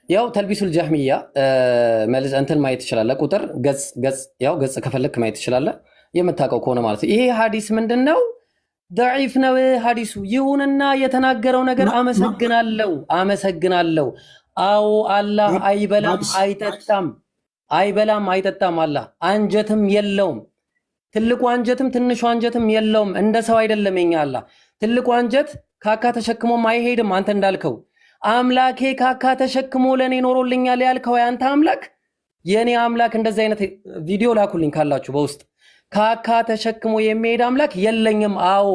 ያው ተልቢሱል ጀህሚያ መልስ እንትን ማየት ትችላለህ። ቁጥር ገጽ ከፈለክ ማየት ትችላለህ፣ የምታውቀው ከሆነ ማለት ነው። ይሄ ሐዲስ ምንድነው? ضعيف ነው ሐዲሱ። ይሁንና የተናገረው ነገር አመሰግናለሁ። አዎ አላህ አይበላም አይጠጣም። አላህ አንጀትም የለውም። ትልቁ አንጀትም ትንሹ አንጀትም የለውም። እንደ ሰው አይደለም። የኛ አላህ ትልቁ አንጀት ካካ ተሸክሞም አይሄድም። አንተ እንዳልከው አምላኬ ካካ ተሸክሞ ለኔ ኖሮልኛል ያልከው ያንተ አምላክ የኔ አምላክ እንደዚህ አይነት ቪዲዮ ላኩልኝ ካላችሁ በውስጥ ካካ ተሸክሞ የሚሄድ አምላክ የለኝም። አዎ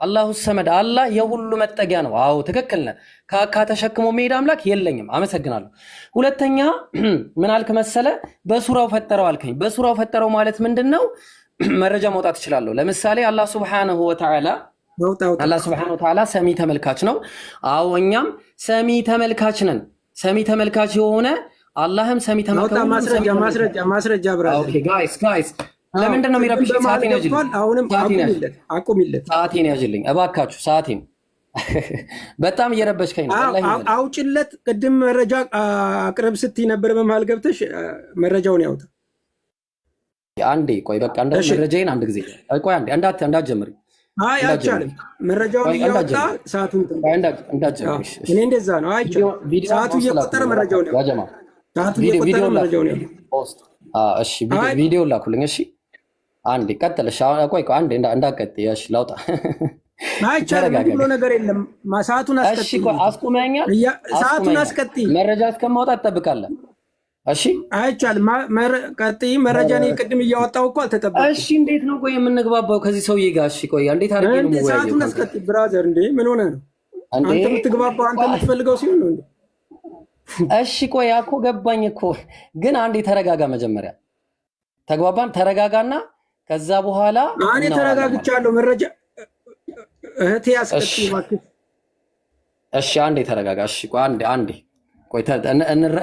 አላሁ ሰመድ አላህ የሁሉ መጠጊያ ነው። አዎ ትክክል ነህ። ካካ ተሸክሞ የሚሄድ አምላክ የለኝም። አመሰግናለሁ። ሁለተኛ ምን አልክ መሰለ? በሱራው ፈጠረው አልከኝ። በሱራው ፈጠረው ማለት ምንድነው? መረጃ ማውጣት እችላለሁ። ለምሳሌ አላህ ሱብሓነሁ ወተዓላ ሰሚ ተመልካች ነው። አዎ እኛም ሰሚ ተመልካች ነን። ሰሚ ተመልካች የሆነ አላህም ሰሚ ተመልካች ነው። ማስረጃ ብራዘር። ኦኬ ጋይስ ለምንድን ነው የሚረብሽ? ሰዓቴን ያዥልኝ። አሁንም አቁሚለት። ሰዓቴን ያዥልኝ እባካችሁ። ሰዓቴን በጣም እየረበሽከኝ ነው። አውጭለት። ቅድም መረጃ አቅርብ ስትይ ነበር። በመሀል ገብተሽ መረጃውን ያውጣ። አንዴ ቆይ በቃ መረጃዬን አንድ ጊዜ ቆይ አንዴ እንዳትጀምሪ። አይ አይቻልም። መረጃውን እያወጣ ሰዓቱን እንዳትጀምሪ። እኔ እንደዛ ነው። አይቻልም። ሰዓቱ እየቆጠረ መረጃውን ያውጣ። ሰዓቱ እየቆጠረ መረጃውን ያውጣ። እሺ ቪዲዮ ላኩልኝ። እሺ አንዴ ቀጥለሽ። ቆይ አንዴ እንዳትቀጥይ። እሺ ላውጣ። አይቻልም ብሎ ነገር የለም። ሰዓቱን አስቀጥይ። እሺ ቆይ አስቁመኛል። ሰዓቱን አስቀጥይ። መረጃ እስከማውጣ ትጠብቃለህ። እሺ አይቻልም። ቀጥይ። መረጃ እኔ ቅድም እያወጣሁ እኮ አልተጠበቅም። እሺ እንዴት ነው ቆይ የምንግባባው ከዚህ ሰውዬ ጋር? እሺ ቆይ እንዴት አድርጌ ነው የምወያየው? ሰዓቱን አስቀጥይ ብራዘር። እንዴ ምን ሆነህ ነው አንተ የምትግባባው? አንተ የምትፈልገው ሲሆን ነው እንዴ? እሺ ቆይ እኮ ገባኝ እኮ ግን አንዴ ተረጋጋ። መጀመሪያ ተግባባን። ተረጋጋና ከዛ በኋላ እኔ ተረጋግቻለሁ። መረጃ እህቴ አስቀጥይ እባክህ። እሺ አንዴ ተረጋጋ። እሺ ቆይ አንዴ ቆይ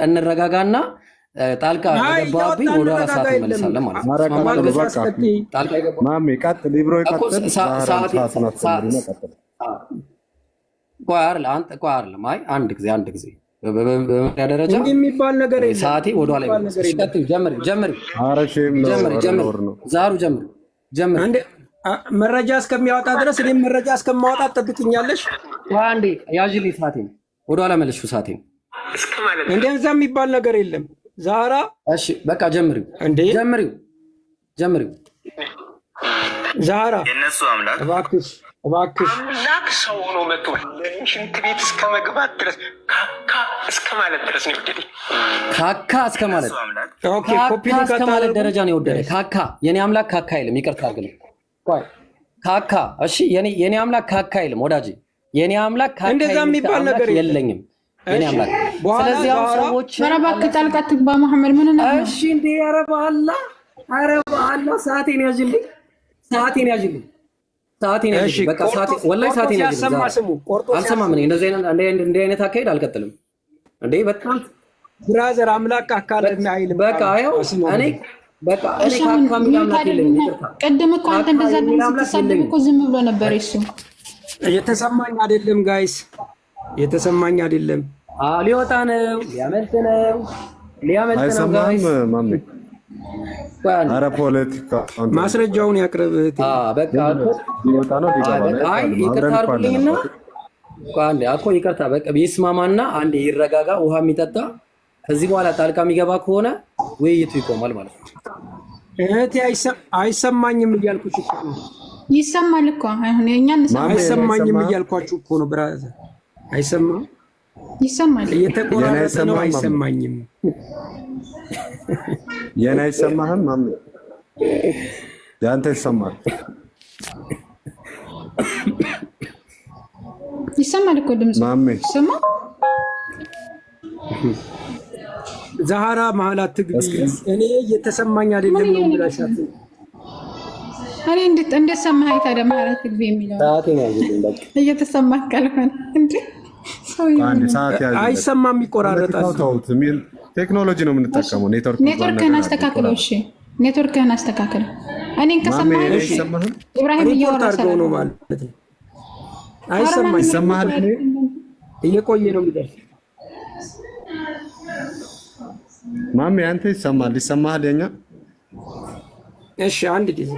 እንረጋጋና ጣልቃ የገባብኝ ወደ ራሳት እንመለሳለን ማለት ነው። ጣልቃ የገባብኝ ማሜ ቀጥል። ሊብሮ ይቀጥል። ቆይ አይደለም። አይ አንድ ጊዜ በመሪያ ደረጃ እንዲህ የሚባል ነገር የለም። ሰዓቴ ወደ ኋላ ይመለሳል። ጀምሪ። ዛሩ ጀምሪ። አንዴ መረጃ እስከሚያወጣ ድረስ እኔም መረጃ እስከማወጣ ትጠብቅኛለሽ። አንዴ ያዥልኝ። ሰዓቴን ወደ ኋላ መልሽው። ሰዓቴን እንደዛ የሚባል ነገር የለም። ዛራ እሺ በቃ ጀምሪው። ዛራ የነሱ አምላክ እባክሽ አምላክ ሰው ሆኖ መጥቶ ሽንት ቤት እስከ መግባት ድረስ ካካ እስከ ማለት ድረስ ነው የወደደኝ። ካካ እስከ ማለት ደረጃ ነው የወደደ። ካካ የኔ አምላክ ካካ አይልም። ይቅርታ አድርግልኝ። ቆይ ካካ እሺ፣ የኔ አምላክ ካካ አይልም ወዳጅ። የኔ አምላክ ካካ እንደዛ የሚባል ነገር የለኝም። የኔ አምላክ ስለዚህ አሁን ሰዎች ረባክ ጣልቃ ትግባ መሐመድ ምን ነው? እሺ እንዴ አረባላ ሰዓቴን ያዥልኝ። በቃ ሰዓቴን ወላሂ ሰዓቴን ያዥልኝ። አልሰማም። እኔ እንደዚህ አይነት አካሄድ አልቀጥልም። እንዴ በጣም ብራዘር አምላክ አካል አይልም። በቃ አይው እኔ ካካ ሚላምናት የለኝም። ቅድም እኮ አንተ እንደዛ ስትሳደብ እኮ ዝም ብሎ ነበር። እሱ የተሰማኝ አይደለም ጋይስ፣ የተሰማኝ አይደለም። ሊወጣ ነው፣ ሊያመልጥ ነው ጋይስ። ኧረ ፖለቲካ ማስረጃውን ያቅርብ። በቃ ይቅርታ አድርጉልኝና ይቅርታ በቃ ይስማማና አንዴ ይረጋጋ፣ ውሃ የሚጠጣ ከዚህ በኋላ ጣልቃ የሚገባ ከሆነ ውይይቱ ይቆማል ማለት ነው። እህቴ አይሰማኝም እያልኩሽ እኮ ነው። ይሰማል እኮ አሁን አይሰማኝም እያልኳችሁ እኮ ነው ብራዘር። አይሰማም? ይሰማል። እየተቆራረጠ ነው። አይሰማኝም። የኔ አይሰማህም? ማሜ ያንተ ይሰማል። ይሰማል እኮ ድምጽ ማሜ ይሰማ። ዛህራ መሀል አትግቢ። እኔ እየተሰማኝ አይደለም ነው ብላሻት። እኔ እንደሰማኸኝ ታዲያ መሀል አትግቢ የሚለው እየተሰማህ ካልሆነ እንዴ አይሰማም፣ ይቆራረጣል። ቴክኖሎጂ ነው የምንጠቀመው። ኔትወርክህን አስተካክለው። እሺ ኔትወርክህን አስተካክለው። እኔን ከሰማኸኝ ኢብራሂም እያወራ ነው ማለት ነው። አይሰማኝ። ይሰማሃል? እየቆየ ነው የሚደርስ። ማሜ አንተ ይሰማል? ይሰማሃል? የኛ እሺ አንድ ጊዜ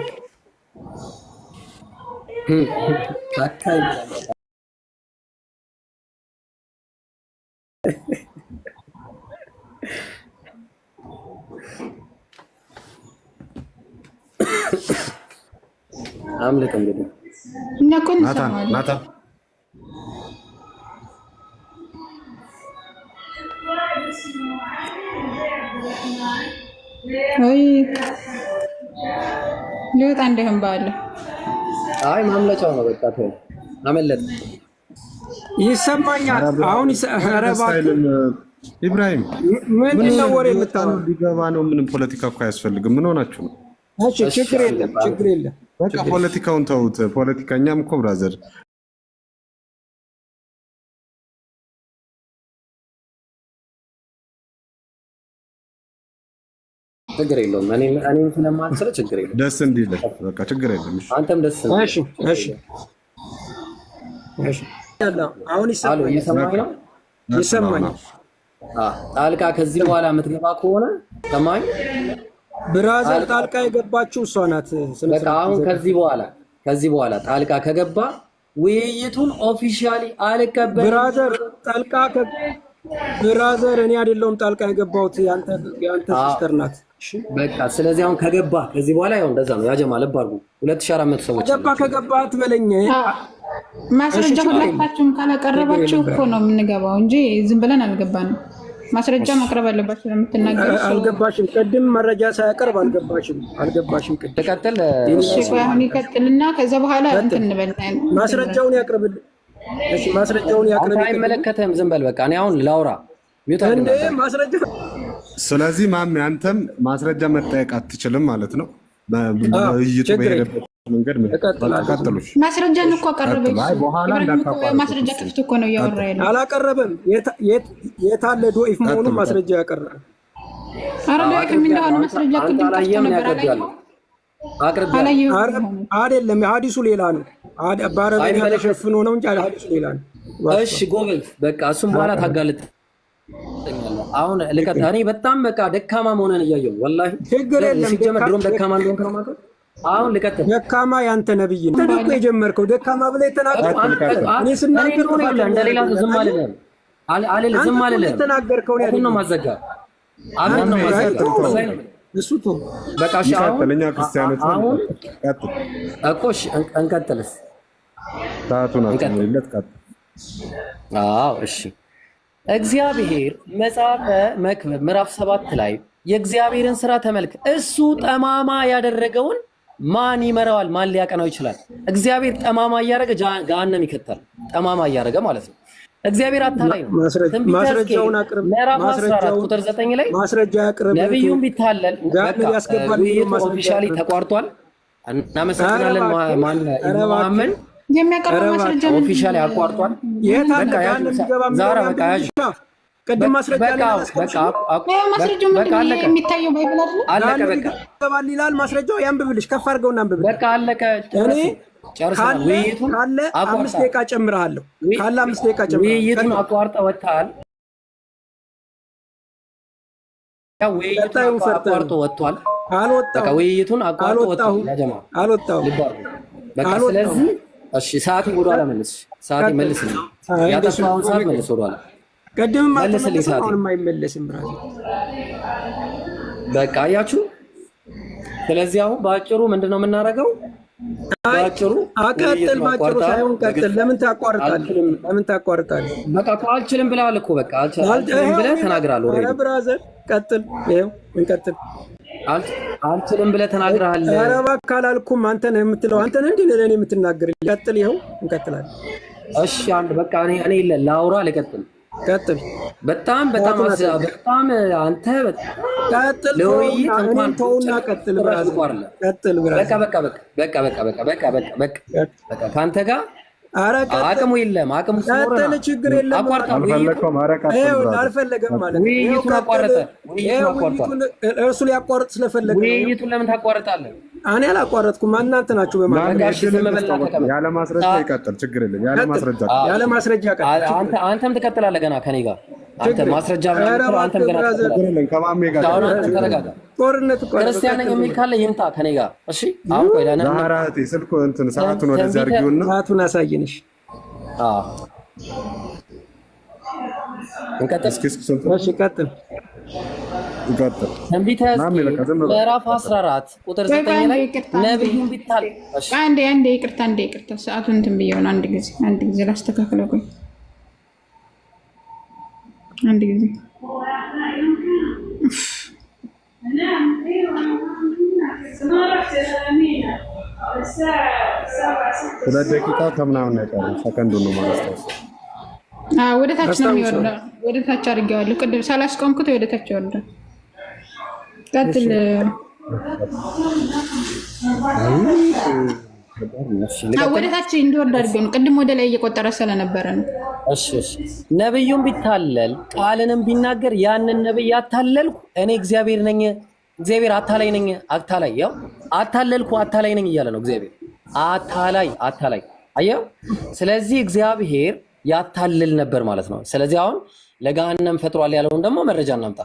አምልክ እንግዲህ እነኮን ወይ ሊወጣ እንደህም ባለ አይ ማምለጫው ነው በቃ ተው አመለጥ ይሰማኛል። አሁን ኢብራሂም ምን ነው ወሬ የምታወራው? ሊገባ ነው። ምንም ፖለቲካ እኮ አያስፈልግም። ምን ሆናችሁ ነው? እሺ ችግር የለም ችግር የለም። በቃ ፖለቲካውን ተውት። ፖለቲከኛም እኮ ብራዘር ችግር የለውም። እኔም ስለማልችል ችግር የለም። ደስ እንዲል በቃ ችግር የለም። አንተም ደስ እንዲል። እሺ አሁን ይሰማኝ ነው ይሰማኛል። ጣልቃ ከዚህ በኋላ የምትገባ ከሆነ ሰማኝ ብራዘር፣ ጣልቃ የገባችው እሷ ናት። በቃ አሁን ከዚህ በኋላ ጣልቃ ከገባ ውይይቱን ኦፊሻሊ አልቀበልም። ብራዘር እኔ አይደለሁም ጣልቃ የገባሁት ያንተ ሲስተር ናት። በቃ ስለዚህ አሁን ከገባ ከዚህ በኋላ ያው እንደዛ ነው። ያጀማ ለብ አድርጉ 2400 ሰዎች ከገባ አትበለኝ። ማስረጃ ሁላችሁም ካላቀረባችሁ እኮ ነው የምንገባው እንጂ ዝም ብለን አልገባንም። ማስረጃ ማቅረብ አለባችሁ። ለምትናገሩ አልገባሽም። ቅድም መረጃ ሳያቀርብ አልገባሽም። ቅድም ተቀጥል። እሺ አሁን ይቀጥልና ከዛ በኋላ እንትን እንበልጣለን። ማስረጃውን ያቅርብልኝ። እሺ ማስረጃውን ያቅርብልኝ። አይመለከተም። ዝም በል በቃ። እኔ አሁን ላውራ ሚውት አድርገህ ማስረጃ። ስለዚህ ማሜ አንተም ማስረጃ መጠየቅ አትችልም ማለት ነው። በውይይቱ በሄደበት መንገድ ተቀጥሉሽ። ማስረጃን እኮ አቀረበች። ማስረጃ ክፍት እኮ ነው እያወራ ያለው። አላቀረበም። የታለ ዶኢፍ መሆኑን ማስረጃ ያቀረበ ኧረ ዶኢፍ እንደሆነ ማስረጃ ቅድም ጠፍቶ ነበር። አይደለም ሀዲሱ ሌላ ነው። በአረበኛ ተሸፍኖ ነው እንጂ ሀዲሱ ሌላ ነው። እሺ ጎበዝ በቃ እሱም በኋላ ታጋልጥ። አሁን ልቀጥ። እኔ በጣም በቃ ደካማ መሆነን እያየሁ ወላሂ ችግር የለም። ሲጀመር ድሮም ደካማ እንደሆንክ ነው ማለት። አሁን ልቀጥል። ደካማ ያንተ ነብይ ነው። ተደቆ የጀመርከው ደካማ ብለህ የተናገርከው እኔ ስናገር ነው ያለ እንደሌላ ዝም አልልም ዝም አልልም። የተናገርከው ነው ነው ማዘጋ አሁን ነው ማዘጋ እሱ ቶ በቃ ሻለኛ ክርስቲያኖች አሁን እኮሽ እንቀጥልስ ታቱና ተመለጥ ቀጥ አዎ እሺ እግዚአብሔር መጽሐፈ መክብብ ምዕራፍ 7 ላይ የእግዚአብሔርን ስራ ተመልከት። እሱ ጠማማ ያደረገውን ማን ይመራዋል? ማን ሊያቀናው ይችላል? እግዚአብሔር ጠማማ እያደረገ ገሃነም ይከታል። ጠማማ እያደረገ ማለት ነው። እግዚአብሔር አታላይ ነው። ማስረጃውን አቅርብ። ምዕራፍ 14 ቁጥር 9 ላይ ማስረጃ ያቅርብ። ነብዩን ቢታለል ውይይቱ ኦፊሻሊ ተቋርጧል። እናመሰግናለን። ማን መሐመድ የሚያቀርበው ማስረጃ ኦፊሻሊ አቋርጧል። በቃ ዛራ በቃ ያዥ ቅድም ማስረጃ በቃ አለቀ። የሚታየው ባይብል አለቀ። በቃ ተባል ይላል ማስረጃው። ያንብብልሽ ከፍ አድርገውና አንብብልሽ። በቃ አለቀ። ጨርሰናል። ውይይቱን ካለ 5 ደቂቃ ጨምርሃለሁ። ካለ 5 ደቂቃ ጨምርሃለሁ። ውይይቱን አቋርጠህ ወጥተሃል። ውይይቱን አቋርጦ ወጥቷል። በቃ ውይይቱን አቋርጦ ወጥቷል። ያጀማ አልወጣሁም። በቃ ስለዚህ እሺ ሰዓት ወደኋላ መልስ። ሰዓት መልስልኝ። ያጠፋውን ሰዓት መልስ ወደኋላ። ቀደም ማለት ነው የማይመለስም ብራዘር። በቃ አያችሁ። ስለዚህ አሁን ባጭሩ ምንድነው የምናደርገው? ባጭሩ አቀጥል። ባጭሩ ሳይሆን ቀጥል። ለምን ታቋርጣለህ? በቃ እኮ አልችልም ብለሃል እኮ። በቃ አልችልም ብለህ ተናግራለህ። ኧረ ብራዘር ቀጥል። ይኸው እንቀጥል። አልችልም ብለህ ተናግረሃል። ኧረ እባክህ አላልኩም። አንተ ነህ የምትለው። አንተ ነህ እንዴ ለኔ የምትናገርልኝ? ቀጥል። ይኸው እንቀጥላለን። እሺ አንድ በቃ እኔ ላውራ ልቀጥል። ቀጥል። በጣም አንተ ቀጥል። ለውይይት እንኳን ተውና ቀጥል ብራዘር። ቀጥል ብራዘር። በቃ ካንተ ጋር አቅሙ የለም። አቅሙ ቀጥል። ችግር የለም። አልፈለገም ማለት ነው። ውይይቱን አቋረጠ። እርሱ ሊያቋርጥ ስለፈለገ ውይይቱን ለምን ታቋርጣለህ? እኔ አላቋረጥኩም። እናንተ ናችሁ በማለት ያለ ማስረጃ ይቀጥል። ችግር የለም። ያለ ማስረጃ ቀጥል። አንተም ትቀጥላለህ ገና ከኔ ጋር። አንተ ማስረጃ አንተም ገና ከማሜ ጋር ጦርነት ክርስቲያን ነኝ የሚል ካለ ይምጣ ከኔ ጋር። እሺ አሁን ቆይ ዳና ዛራቲ ስልኩ እንትን ሰዓቱን ወደዚህ አድርጊውና ሰዓቱን አሳየንሽ። እንቀጥል። እሺ ቀጥል። ትንቢተ ሕዝቅኤል ምዕራፍ 14 ቁጥር 9 ላይ ነብዩን ቢታል አንዴ ይቅርታ ሰዓቱን እንትን ብዬው ነው። አንድ ጊዜ ላስተካክለው። ቆይ አንድ ጊዜ ሁለት ደቂቃ ከምናምን አይቀርም፣ ሰከንዱን ነው ማረስታውስ። ወደ ታች ነው የሚወርደው። ወደ ታች አድርጌዋለሁ ቅድም ሳላስቆምኩት ወደ ታች ወርደ ቀጥል። ወደ ታች እንዲወርድ አድርገው ነው ቅድም ወደ ላይ እየቆጠረ ስለነበረ ነው። እሺ ነብዩም ቢታለል ቃልንም ቢናገር ያንን ነብይ አታለልኩ እኔ እግዚአብሔር ነኝ፣ እግዚአብሔር አታላይ ነኝ፣ አታላይ ያው አታለልኩ አታላይ ነኝ እያለ ነው እግዚአብሔር። አታላይ አየው። ስለዚህ እግዚአብሔር ያታልል ነበር ማለት ነው። ስለዚህ አሁን ለገሃነም ፈጥሯል ያለውን ደግሞ መረጃ እናምጣ።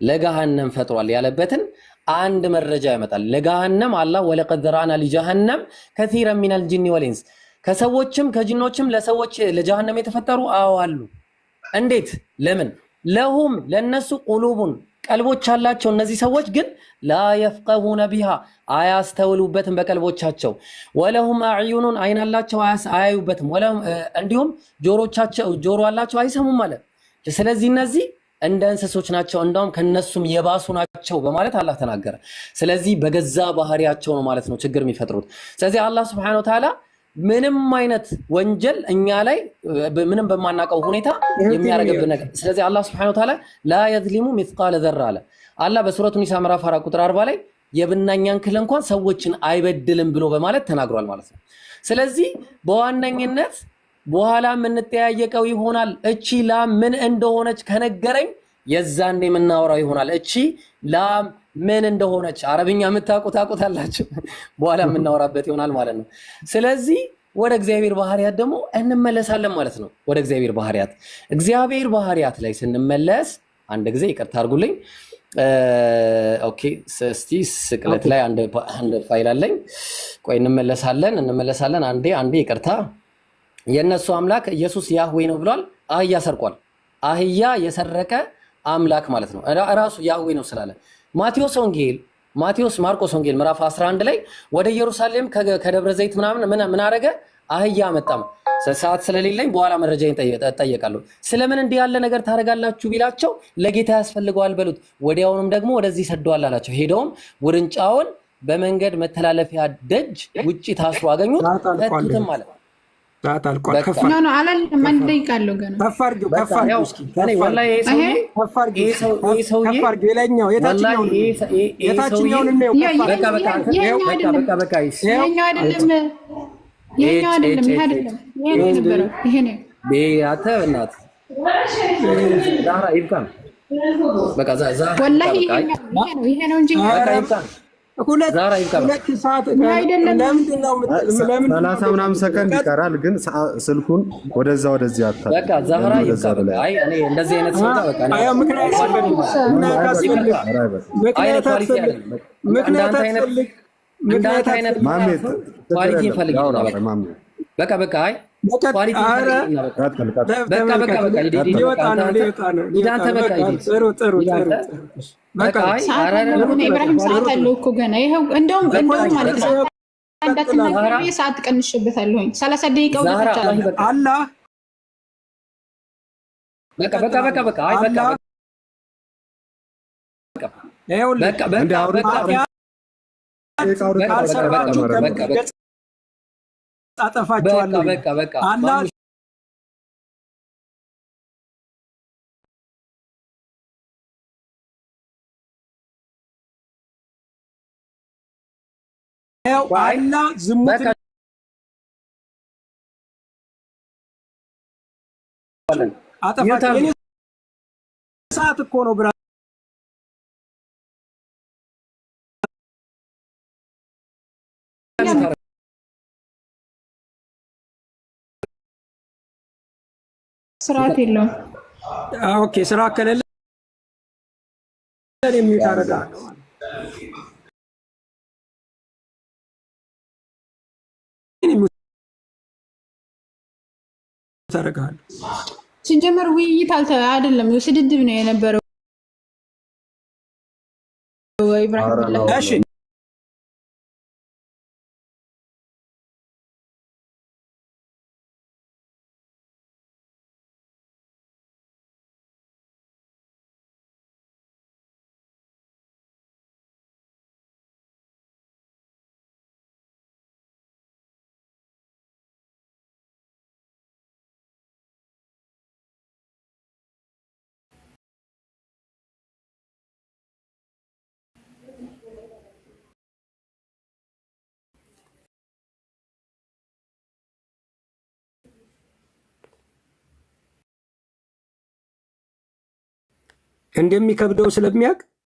ለገሃነም ፈጥሯል ያለበትን አንድ መረጃ ያመጣል። ለገሃነም አላህ ወለቀድ ዘራና ሊጀሃነም ከሲረን ሚነል ጂኒ ወልኢንስ፣ ከሰዎችም ከጂኖችም ለሰዎች ለጀሃነም የተፈጠሩ አሉ። እንዴት? ለምን? ለሁም ለነሱ ቁሉቡን ቀልቦች አላቸው። እነዚህ ሰዎች ግን ላ የፍቀሁነ ቢሃ አያስተውሉበትም በቀልቦቻቸው። ወለሁም አዕዩኑን አይን አላቸው አያዩበትም። እንዲሁም ጆሮ አላቸው አይሰሙም ማለት። ስለዚህ እነዚህ እንደ እንስሶች ናቸው፣ እንደውም ከነሱም የባሱ ናቸው በማለት አላህ ተናገረ። ስለዚህ በገዛ ባህሪያቸው ነው ማለት ነው ችግር የሚፈጥሩት። ስለዚህ አላህ ሱብሓነሁ ወተዓላ ምንም አይነት ወንጀል እኛ ላይ ምንም በማናውቀው ሁኔታ የሚያደርግብን ነገር። ስለዚህ አላህ ሱብሓነሁ ወተዓላ ላ የዝሊሙ ሚስቃለ ዘራ አለ። አላህ በሱረቱ ኒሳ ምዕራፍ 4 ቁጥር 40 ላይ የብናኝ ያክል እንኳን ሰዎችን አይበድልም ብሎ በማለት ተናግሯል ማለት ነው። ስለዚህ በዋነኝነት በኋላ የምንጠያየቀው ይሆናል። እቺ ላም ምን እንደሆነች ከነገረኝ የዛኔ የምናወራው ይሆናል። እቺ ላም ምን እንደሆነች አረብኛ የምታውቁታላችሁ፣ በኋላ የምናወራበት ይሆናል ማለት ነው። ስለዚህ ወደ እግዚአብሔር ባህሪያት ደግሞ እንመለሳለን ማለት ነው። ወደ እግዚአብሔር ባህሪያት ላይ ስንመለስ አንድ ጊዜ ይቅርታ አድርጉልኝ። ኦኬ እስቲ ስቅለት ላይ አንድ ፋይል አለኝ። ቆይ እንመለሳለን። አንዴ ይቅርታ። የነሱ አምላክ ኢየሱስ ያህዌ ነው ብሏል። አህያ ሰርቋል። አህያ የሰረቀ አምላክ ማለት ነው ራሱ ያህዌ ነው ስላለ ማርቆስ ወንጌል ምዕራፍ 11 ላይ ወደ ኢየሩሳሌም ከደብረ ዘይት ምን አረገ? አህያ መጣም። ሰዓት ስለሌለኝ በኋላ መረጃ እጠየቃለሁ። ስለምን እንዲህ ያለ ነገር ታደርጋላችሁ ቢላቸው ለጌታ ያስፈልገዋል በሉት። ወዲያውኑም ደግሞ ወደዚህ ሰደዋል አላቸው። ሄደውም ውርንጫውን በመንገድ መተላለፊያ ደጅ ውጪ ታስሮ አገኙት፣ ፈቱትም ማለት ነው። ሁለት ሰዓት ሰላሳ ምናምን ሰከንድ ይቀራል፣ ግን ስልኩን ወደዚህ አታል። በቃ ዛህራ ይብቃ። አይ እኔ እንደዚህ አይነት ሰው በቃ ምክንያት አይነት ኳሊቲ ፈልግ በቃ አይ ኳሊቲ ኢብራሂም ሰዓት አለው እኮ ገና። ይኸው እንደውም ማለት ነው እንዳትናገር ሰዓት ቀንሼበታለሁኝ። 30 ደቂቃው ይፈጃል። አላህ በቃ አይ በቃ አጠፋቸዋለሁ። አላህ ዝሙት አጠፋቸው። ሰዓት እኮ ነው ብራ ስርዓት የለውም። ኦኬ ስራ ከሌለ የሚታረጋ ሲጀመር ውይይት አይደለም፣ ስድድብ ነው የነበረው። ኢብራሂም እንደሚከብደው ስለሚያውቅ